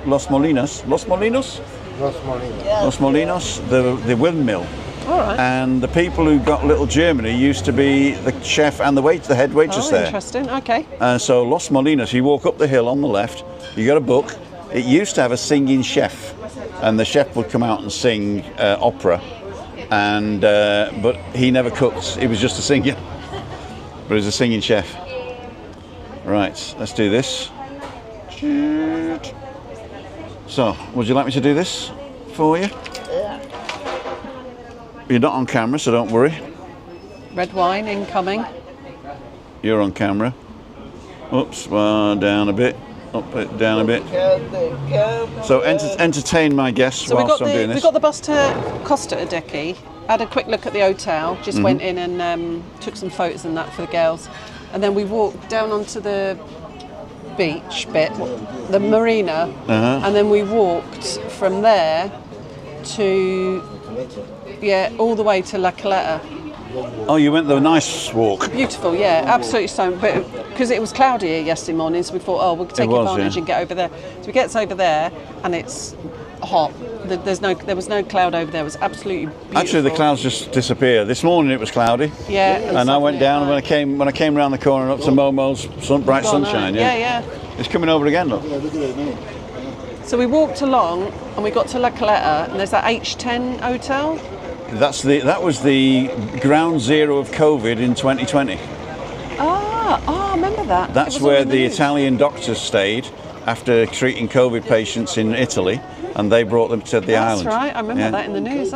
the windmill. All right. And the people who got Little Germany used to be the chef and the head waitress Oh, there. interesting. Okay. So Los Molinos, you walk up the hill on the left, you got a book. It used to have a singing chef, and the chef would come out and sing opera, and but he never cooked. He was just a singer, but he was a singing chef. Right, let's do this. So, would you like me to do this for you? You're not on camera, so don't worry. Red wine incoming. You're on camera. Oops, down a bit. Up it, down a bit. So entertain my guests So whilst I'm doing we this. got the bus to Costa Adeki. Had a quick look at the hotel. Just went in and took some photos and that for the girls, and then we walked down onto the beach bit, the marina, and then we walked from there to all the way to La Caleta. Oh, you went the nice walk. Beautiful, yeah, absolutely stunning. But because it was cloudy here yesterday morning, so we thought, we'll take was, advantage yeah. and get over there. So we get over there, and it's hot. there was no cloud over there. It was absolutely beautiful. Actually, the clouds just disappear. This morning it was cloudy. Yeah. And I went down, and when I came around the corner up to Momo's bright sunshine. Yeah. It's coming over again, look. Yeah, look at it now. So we walked along, and we got to La Caleta, and there's that H10 hotel. That was the ground zero of COVID in 2020. I remember that. That's where the Italian doctors stayed after treating COVID patients in Italy, and they brought them to the island. That's right, I remember that in the news,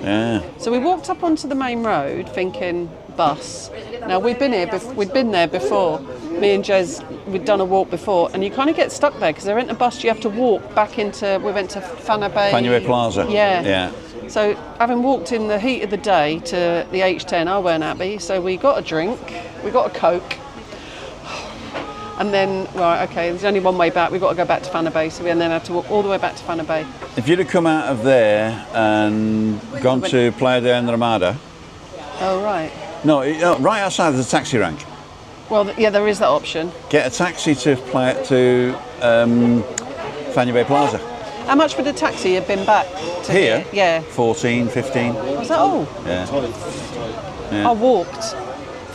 Yeah. So we walked up onto the main road thinking bus. Now we'd been there before. Me and Jez, we'd done a walk before, and you kind of get stuck there because there isn't a bus. You have to walk back into. We went to Fanabay Plaza. Yeah. So having walked in the heat of the day to the H10, I weren't happy. So we got a drink. We got a Coke. And then, right, okay, there's only one way back. We've got to go back to Fanabay, so we then have to walk all the way back to Fanabay. If you'd have come out of there and gone to Playa de Enramada. Oh, right. No, right outside there's a taxi rank. Well, yeah, there is that option. Get a taxi to Fanabay Plaza. How much would a taxi have been back to Here? Yeah. 14, 15. Was that all? Yeah. I walked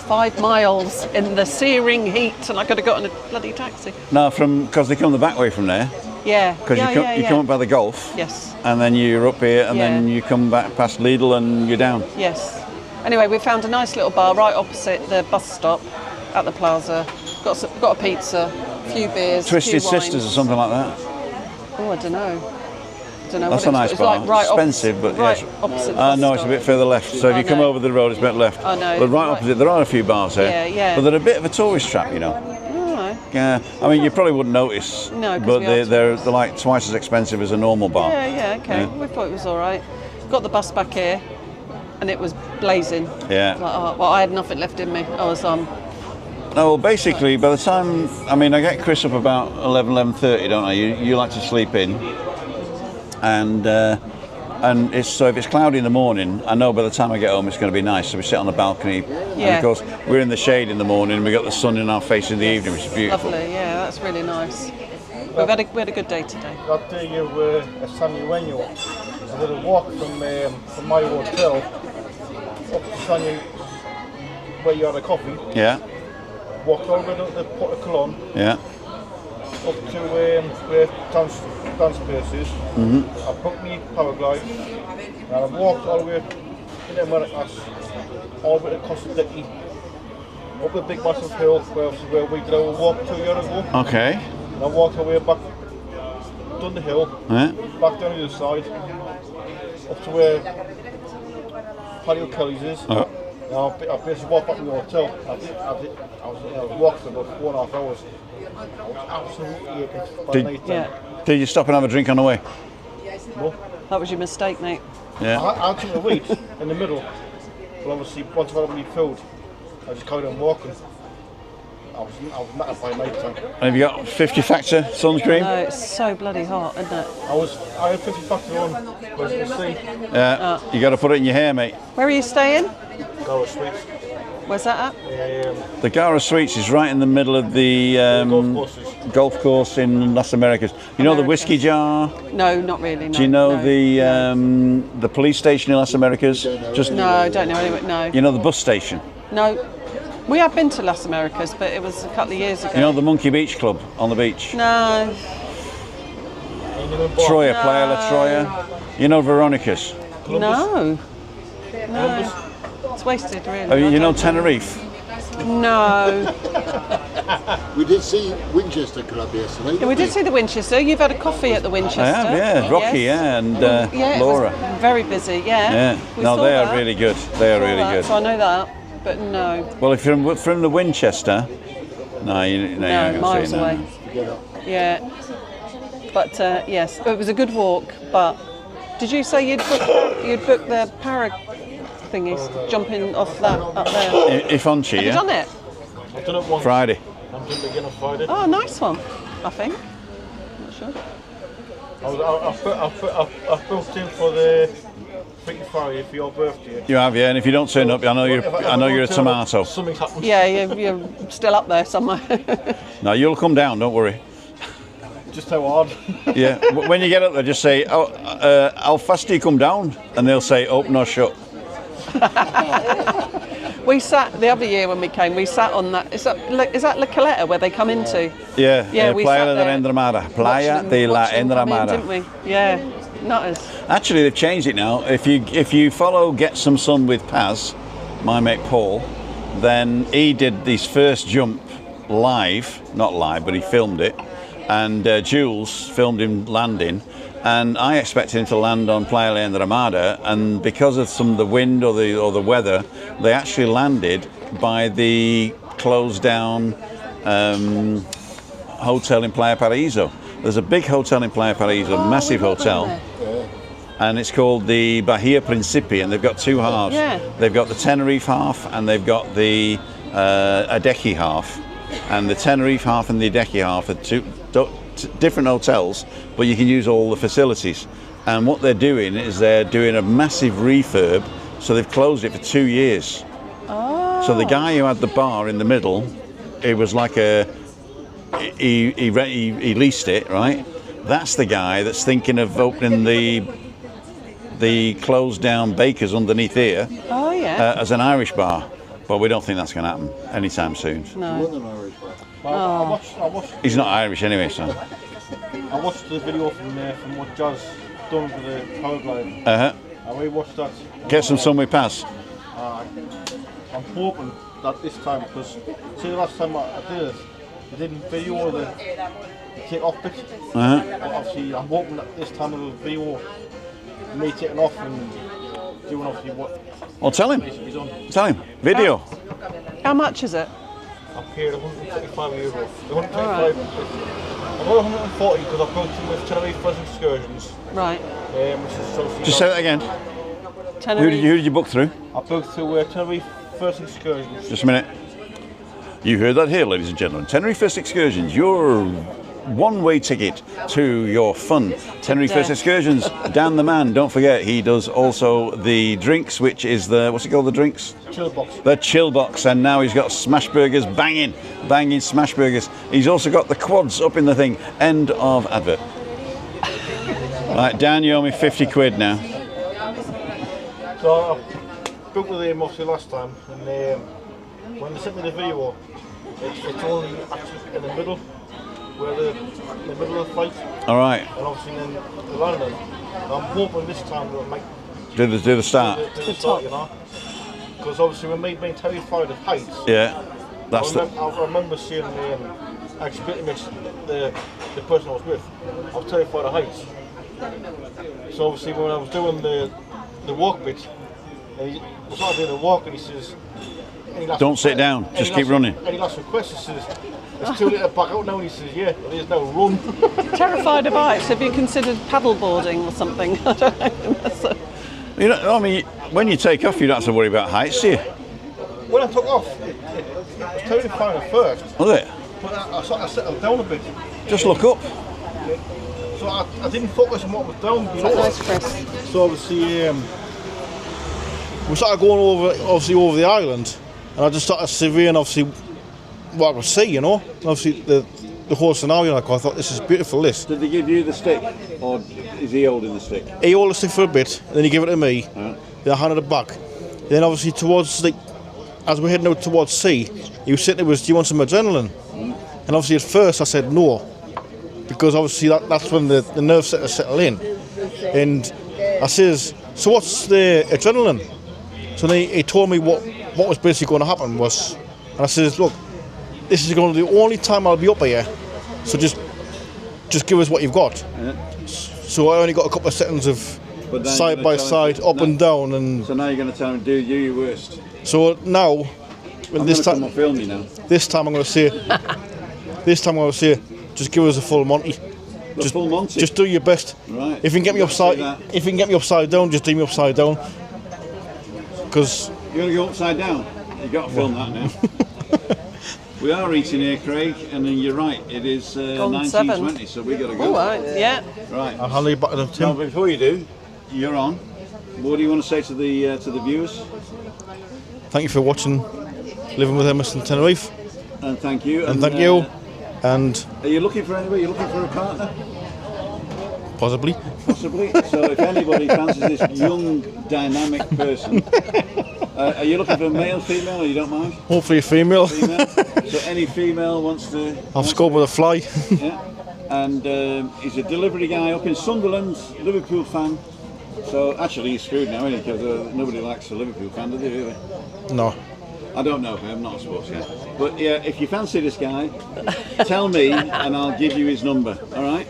5 miles in the searing heat, and I could have gotten a bloody taxi. No, because they come the back way from there. Yeah. Because you come up by the Gulf. Yes. And then you're up here, and then you come back past Lidl, and you're down. Yes. Anyway, we found a nice little bar right opposite the bus stop at the plaza. Got a pizza, a few beers, Twisted a few wines. Sisters or something like that. Oh, I don't know. That's a nice bar. Like right expensive, but right yes. opposite the bus No, it's a bit further left. So if you come over the road, it's a bit left. I know. But right opposite, there are a few bars here. Yeah. But they're a bit of a tourist trap, you know. Oh. Yeah. I mean, you probably wouldn't notice. No, but they're like twice as expensive as a normal bar. Yeah. Okay. Yeah. We thought it was all right. Got the bus back here, and it was blazing. Yeah. Like, I had nothing left in me. I was No, well, basically, by the time I get Chris up about 11:30, don't I? You like to sleep in, and if it's cloudy in the morning, I know by the time I get home it's going to be nice. So we sit on the balcony, and of course we're in the shade in the morning, and we got the sun in our face in the evening, which is beautiful. Lovely, yeah, that's really nice. We had a good day today. That day you were at San Eugenio. I did a walk from my hotel up to San Eugenio, where you had a coffee. Yeah. Walked all the way to the Port of Cologne. Yeah. Up to where dance places. I booked me paraglide, and I walked all the way in the Americas, all the way to Costa Dicky, up the big massive hill where we did our walk 2 years ago. Okay. And I walked all the way back down the hill, back down the other side, up to where Paddy O'Kelly's is. I basically walked back to the hotel. I was walking for about 4.5 hours. I was absolutely aching by night time. Did you stop and have a drink on the way? No. That was your mistake, mate. Yeah. I took a wait in the middle, but obviously once I got my food, I just carried on walking. I was knackered by night time. And have you got 50 factor sunscreen? No, it's so bloody hot, isn't it? I had 50 factor on, but as you can see. Yeah. You got to put it in your hair, mate. Where are you staying? Gara Suites. Where's that at? The Gara Suites is right in the middle of the golf course in Las Americas. You know the whiskey jar? No, not really. No, Do you know the police station in Las Americas? No, I don't know anyway. No. You know the bus station? No. We have been to Las Americas, but it was a couple of years ago. You know the Monkey Beach Club on the beach? No. Troya, Playa La Troya. You know Veronica's? No. It's wasted, really. You know Tenerife? No. We did see Winchester Club yesterday. Yeah, we did see the Winchester. You've had a coffee at the Winchester. I have, yeah. Rocky, and Laura. It was very busy, Yeah. No, they are really good. They are really good. So I know that, but no. Well, if you're from the Winchester, you're not miles going away. Yeah. But yes, it was a good walk. But did you say you'd booked the para thingies, jumping off that up there? Ifonchi, Have you done it? I've done it once. Friday. I'm doing it again on Friday. Oh, nice one. I think. Not sure. I've booked in for the Freaky Friday for your birthday. You have, yeah. And if you don't turn up, I know you're a tomato. Something happens. Yeah, you're still up there somewhere. No, you'll come down. Don't worry. Just how hard. Yeah. When you get up there, just say, "Oh, how fast do you come down?" And they'll say, "Open or shut." We sat the other year when we came. We sat on that. Is that La Caleta where they come into? Yeah. We Playa sat de la there Endramada. Playa de la watching them come in, Endramada. didn't we? Yeah. Nutters. Actually, they've changed it now. If you follow Get Some Sun with Paz, my mate Paul, then he did his first jump live, not live, but he filmed it, and Jules filmed him landing, and I expected him to land on Playa de la Ramada, and because of some of the wind or the weather, they actually landed by the closed down hotel in Playa Paraíso. There's a big hotel in Playa Paraíso, massive hotel. And it's called the Bahia Principe, and they've got two halves. Yeah. They've got the Tenerife half, and they've got the Adeje half. And the Tenerife half and the Adeje half are two different hotels, but you can use all the facilities. And what they're doing is they're doing a massive refurb, so they've closed it for 2 years. Oh. So the guy who had the bar in the middle, it was like he leased it, right? That's the guy that's thinking of opening the closed down Bakers underneath here as an Irish bar, but we don't think that's going to happen anytime soon. No. I watched. He's not Irish anyway, so. I watched the video from what Jez done for the paragliding. Uh-huh. I rewatched that. Get Some Sun with Paz. I'm hoping that this time, because see the last time I did it, I didn't video the take off bit. Uh-huh. Obviously, I'm hoping that this time it'll video me taking off and doing obviously what. Well, tell him. Needs to be done. Tell him. Video. How much is it? I paid €135. The 125. I got 140 because I've gone to with Tenerife first excursions. Right. Which is obviously Just say that again. Who did you book through? I booked through Tenerife first excursions. Just a minute. You heard that here, ladies and gentlemen. Tenerife First Excursions, your one-way ticket to your fun. Tenerife First Excursions, Dan the man. Don't forget, he does also the drinks, which is what's it called, the drinks? Chill box. The chill box, and now he's got smash burgers, banging smash burgers. He's also got the quads up in the thing. End of advert. Right, Dan, you owe me 50 quid now. So I booked with him obviously last time, and when they sent me the video, it's only actually in the middle, in the middle of the flight. All right. And obviously then the landing. I'm hoping this time they'll make Do the start. do the start, you know. Because obviously when being terrified of heights. Yeah. That's I remember seeing I explained to the person I was with. I was terrified of heights. So obviously when I was doing the walk bit, and he was started doing the walk, and he says, don't sit down, just keep running. Any last request? He says, it's too late to back out now. And he says, yeah, it is now, run. Terrified of heights. Have you considered paddleboarding or something? I don't know. You know, I mean, when you take off, you don't have to worry about heights, do you? When I took off, it was terrifying at first. Was it? But I sort of settled down a bit. Just look up. So I didn't focus on what was down below. Nice, Chris. So obviously, we started going over the island, and I just started surveying obviously what I could see, you know. And obviously the whole scenario, like, I thought this is beautiful. This. Did they give you the stick, or is he holding the stick? He held the stick for a bit, and then he gave it to me. Then I handed it back. Then obviously towards as we're heading out towards sea, he was sitting there with, do you want some adrenaline? And obviously at first I said no, because obviously that's when the nerves settle in. And I says, so what's the adrenaline? So then he told me what was basically going to happen was, and I says, look, this is going to be the only time I'll be up here, so just give us what you've got. So I only got a couple of seconds of side by side, up and down, and so now you're going to tell him, do your worst. So now, this time I'm going to say, just give us a full Monty. Full Monty. Just do your best. Right. If you can get me upside down, just do me upside down. Because you're going to go upside down. You've got to film that now. We are eating here, Craig, and then you're right. It is 19:20, so we got to go. All right. Yeah. Right. I'll hand you back to Tim. Now, before you do, you're on. What do you want to say to the viewers? Thank you for watching Living with Emerson Tenerife. And thank you. And thank you. And Are you looking for anybody? Are you looking for a partner? Possibly. Possibly. So if anybody fancies this young, dynamic person, are you looking for a male, female, or you don't mind? Hopefully a female. Female. So any female wants to... I've scored with a fly. Yeah. And he's a delivery guy up in Sunderland, Liverpool fan. So actually he's screwed now, isn't he? Because nobody likes a Liverpool fan, do they really? No. I don't know, I'm not a sports guy. But yeah, if you fancy this guy, tell me and I'll give you his number, alright?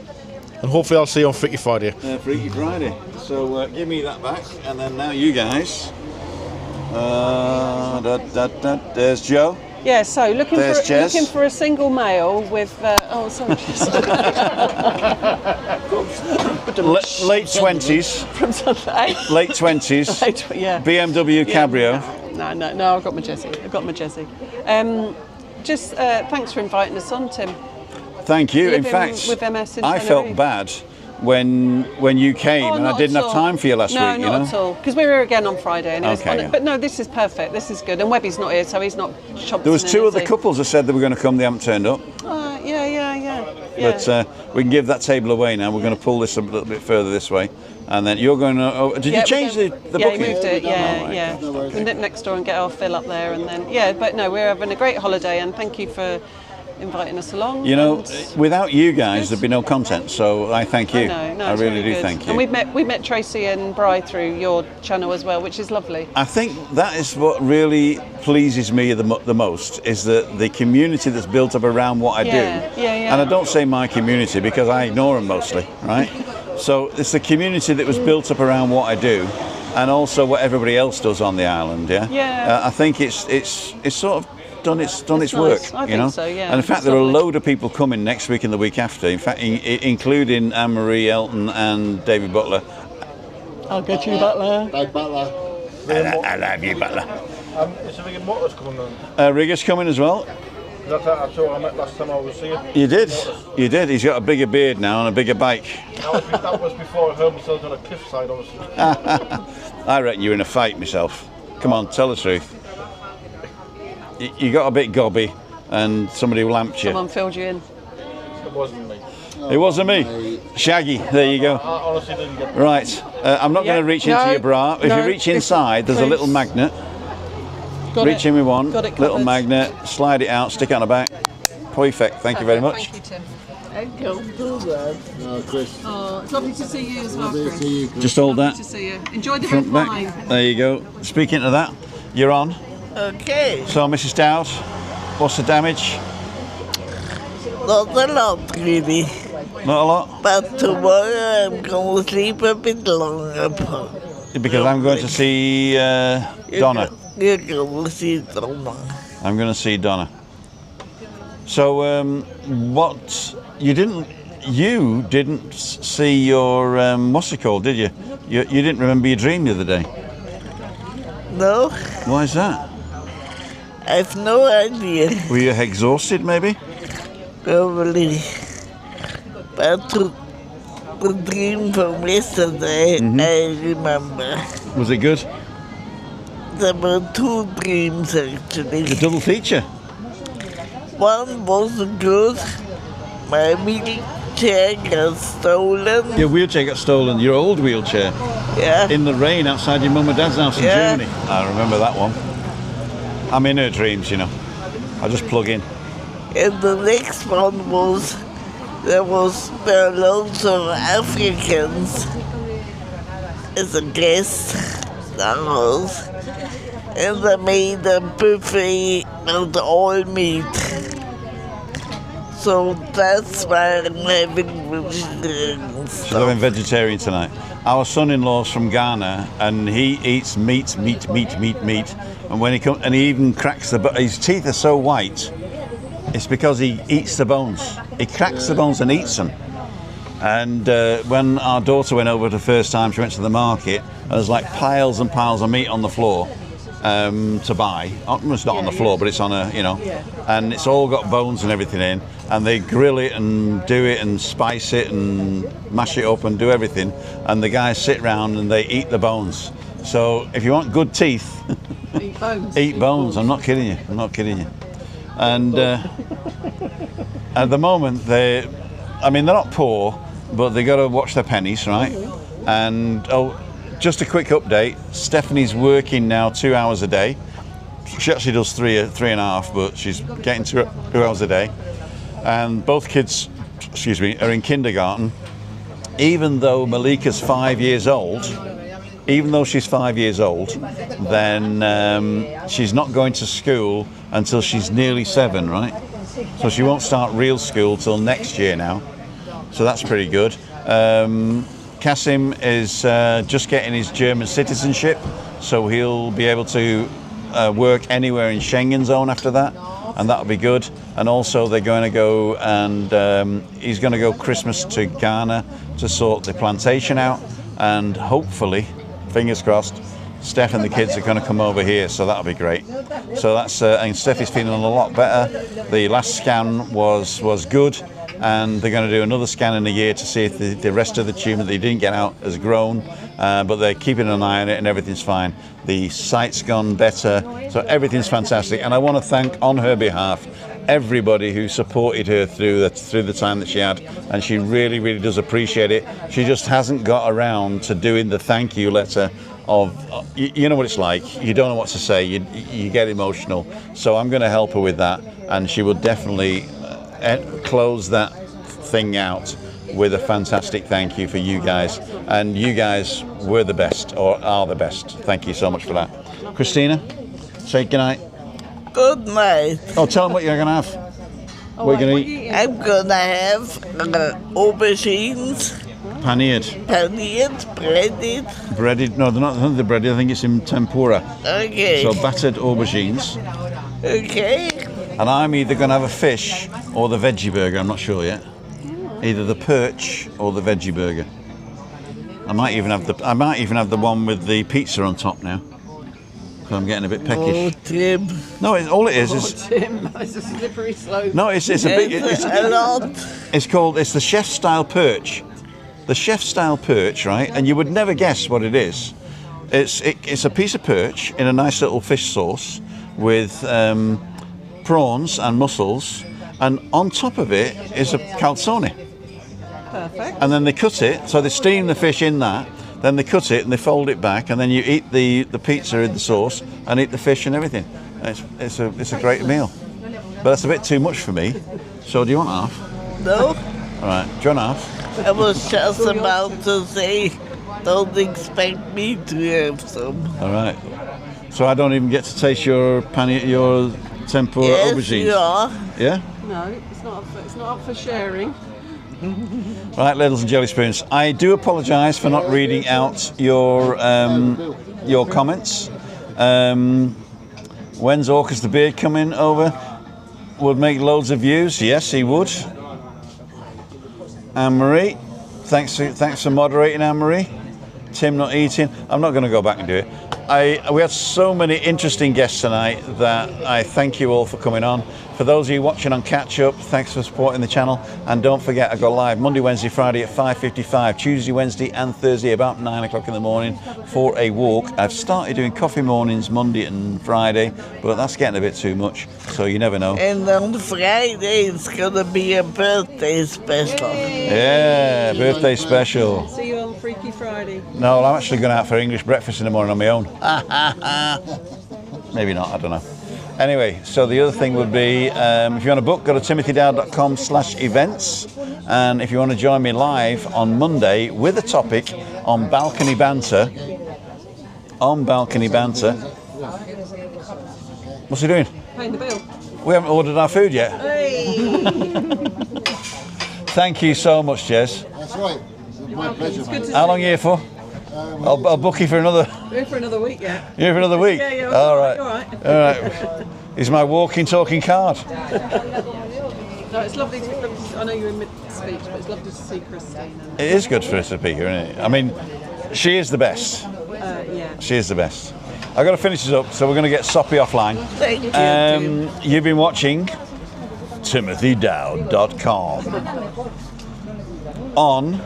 And hopefully I'll see you on Freaky Friday. Freaky Friday. So give me that back, and then now you guys. There's Joe. Yeah, so looking Jez. for a single male with oh sorry. Late 20s. From Sunday. Late 20s. Yeah. BMW Cabrio. No, I've got my Jezzy. Just thanks for inviting us on, Tim. Thank you. In Living fact, with MS in I felt Tenerife. bad when you came and I didn't have time for you last week. No, not at all. Because we were again on Friday. And Okay. But no, this is perfect. This is good. And Webby's not here, so he's not chomping. There was two other couples that said they were going to come. They haven't turned up. Yeah. But we can give that table away now. We're going to pull this a little bit further this way, and then you're going to. Oh, did you change the booking? Yeah, moved it. Yeah. No worries. We'll nip next door and get our fill up there, and then But no, we're having a great holiday, and thank you for inviting us along. You know, without you guys, there'd be no content. So I thank you. I I really do thank you. And we met Tracy and Bri through your channel as well, which is lovely. I think that is what really pleases me the most, is the community that's built up around what I do. Yeah. And I don't say my community because I ignore them mostly, right? So it's the community that was built up around what I do, and also what everybody else does on the island. Yeah. I think it's sort of done its nice. work. I you know. think so, yeah. And in fact, It's there are a lovely. load of people coming next week and the week after. In fact, including Anne-Marie Elton and David Butler. I'll get you Butler. Dave Butler. I love you, Butler. Is the Rigging Motors coming on? Rigger's coming as well. That's I saw I met last time I was here. You did. He's got a bigger beard now and a bigger bike. That was before I heard myself on a cliffside, obviously. I reckon you're in a fight myself. Come on, tell the truth. You got a bit gobby and somebody lamped you. Someone filled you in. It wasn't me. It wasn't me. Shaggy, there you go. I honestly didn't get Right, I'm not going to reach into your bra. If you reach inside, there's a little magnet. Reach in with one, Got it little covered. magnet, slide it out, stick it on the back. Perfect, thank you very much. Thank you, Tim. I don't do that. No, Chris. Oh, it's lovely to see you as well, Lovely to Chris. see you, Chris. Just hold Lovely that. to see you. Enjoy the Front red back. wine. There you go. Speaking to that, you're on. Okay. So, Mrs. Dowd, what's the damage? Not a lot, really. Not a lot? But tomorrow I'm going to sleep a bit longer. Because I'm going to see Donna. You're going to see Donna. I'm going to see Donna. So, what you didn't see your what's it called, did you? You didn't remember your dream the other day. No, Why is that? I've no idea. Were you exhausted, maybe? Probably. But the dream from yesterday, I remember. Was it good? There were two dreams actually. The double feature. One was good. My wheelchair got stolen. Your wheelchair got stolen. Your old wheelchair Yeah. in the rain outside your mum and dad's house in Yeah. Germany. I remember that one. I'm in her dreams, you know. I just plug in. And the next one was there were loads of Africans as a guest in the house, and they made a buffet with all meat. So that's why I'm having vegetarian She's having vegetarian tonight. Our son-in-law's from Ghana, and he eats meat. And when he comes, and he even cracks his teeth are so white. It's because he eats the bones. He cracks the bones and eats them. And when our daughter went over the first time, she went to the market, and there's like piles and piles of meat on the floor to buy. It's not on the floor, but it's on and it's all got bones and everything in. And they grill it and do it and spice it and mash it up and do everything. And the guys sit round and they eat the bones. So if you want good teeth, Eat bones. eat bones. I'm not kidding you. And at the moment, they're not poor, but they got to watch their pennies, right? And just a quick update, Stephanie's working now 2 hours a day. She actually does 3.5, but she's getting 2 hours a day. And both kids, are in kindergarten. Even though Malika's 5 years old, then she's not going to school until she's nearly 7, right? So she won't start real school till next year now. So that's pretty good. Kasim is just getting his German citizenship, so he'll be able to work anywhere in Schengen zone after that, and that'll be good. And also they're going to go and he's going to go Christmas to Ghana to sort the plantation out, and hopefully, fingers crossed, Steph and the kids are going to come over here, so that'll be great. So that's and Steph is feeling a lot better. The last scan was good, and they're going to do another scan in a year to see if the rest of the tumour they didn't get out has grown, but they're keeping an eye on it and everything's fine. The sight's gone better, so everything's fantastic. And I want to thank, on her behalf, everybody who supported her through the time that she had, and she really, really does appreciate it. She just hasn't got around to doing the thank you letter you know what it's like, you don't know what to say, you get emotional, so I'm going to help her with that, and she will definitely close that thing out with a fantastic thank you for you guys, and you guys were the best, or are the best. Thank you so much for that. Christina, say goodnight. Good night. Oh, tell them what you're going to have. What are you going to eat? I'm gonna have aubergines. Panier'd. Breaded. No, they're not the breaded. I think it's in tempura. Okay. So battered aubergines. Okay. And I'm either going to have a fish or the veggie burger. I'm not sure yet. Either the perch or the veggie burger. I might even have the one with the pizza on top now. So I'm getting a bit peckish. Oh, Tim. No, all it is. Tim, it's a slippery slope. No, it's a big. A lot. It's the chef style perch. The chef style perch, right? And you would never guess what it is. It's a piece of perch in a nice little fish sauce with prawns and mussels, and on top of it is a calzone. Perfect. And then they cut it, so they steam the fish in that, then they cut it and they fold it back, and then you eat the pizza in the sauce and eat the fish and everything. It's a great meal. But that's a bit too much for me. So do you want half? No. All right. Do you want half? I was just about to say, don't expect me to have some. All right. So I don't even get to taste your tempura aubergines. You are. Yeah. No, it's not up for sharing. Right, ladles and jelly spoons. I do apologise for not reading out your comments. When's Orcus the Beard coming over? Would make loads of views. Yes, he would. Anne-Marie, thanks for moderating, Anne-Marie. Tim not eating. I'm not going to go back and do it. We had so many interesting guests tonight that I thank you all for coming on. For those of you watching on catch up, thanks for supporting the channel, and don't forget I go live Monday, Wednesday, Friday at 5:55, Tuesday, Wednesday and Thursday about 9 o'clock in the morning for a walk. I've started doing coffee mornings Monday and Friday, but that's getting a bit too much, so you never know. And on Friday it's gonna be a birthday special. Yeah, birthday special. See you on Freaky Friday. No, I'm actually going out for English breakfast in the morning on my own. Maybe not, I don't know. Anyway, so the other thing would be, if you want to book, go to timothydowd.com/events. And if you want to join me live on Monday with a topic on balcony banter. What's he doing? Paying the bill. We haven't ordered our food yet. Hey. Thank you so much, Jez. That's right. It's my pleasure. Mate. How long are you here for? I'll book you for another. We're here for another week, yeah. You're here for another week? Yeah. All right. All right. All right. He's my walking, talking card. No, it's lovely to I know you're in mid-speech, but it's lovely to see Christine. It is good for us to be here, isn't it? I mean, she is the best. Yeah. She is the best. I've got to finish this up, so we're going to get soppy offline. Thank you. You've been watching timothydowd.com on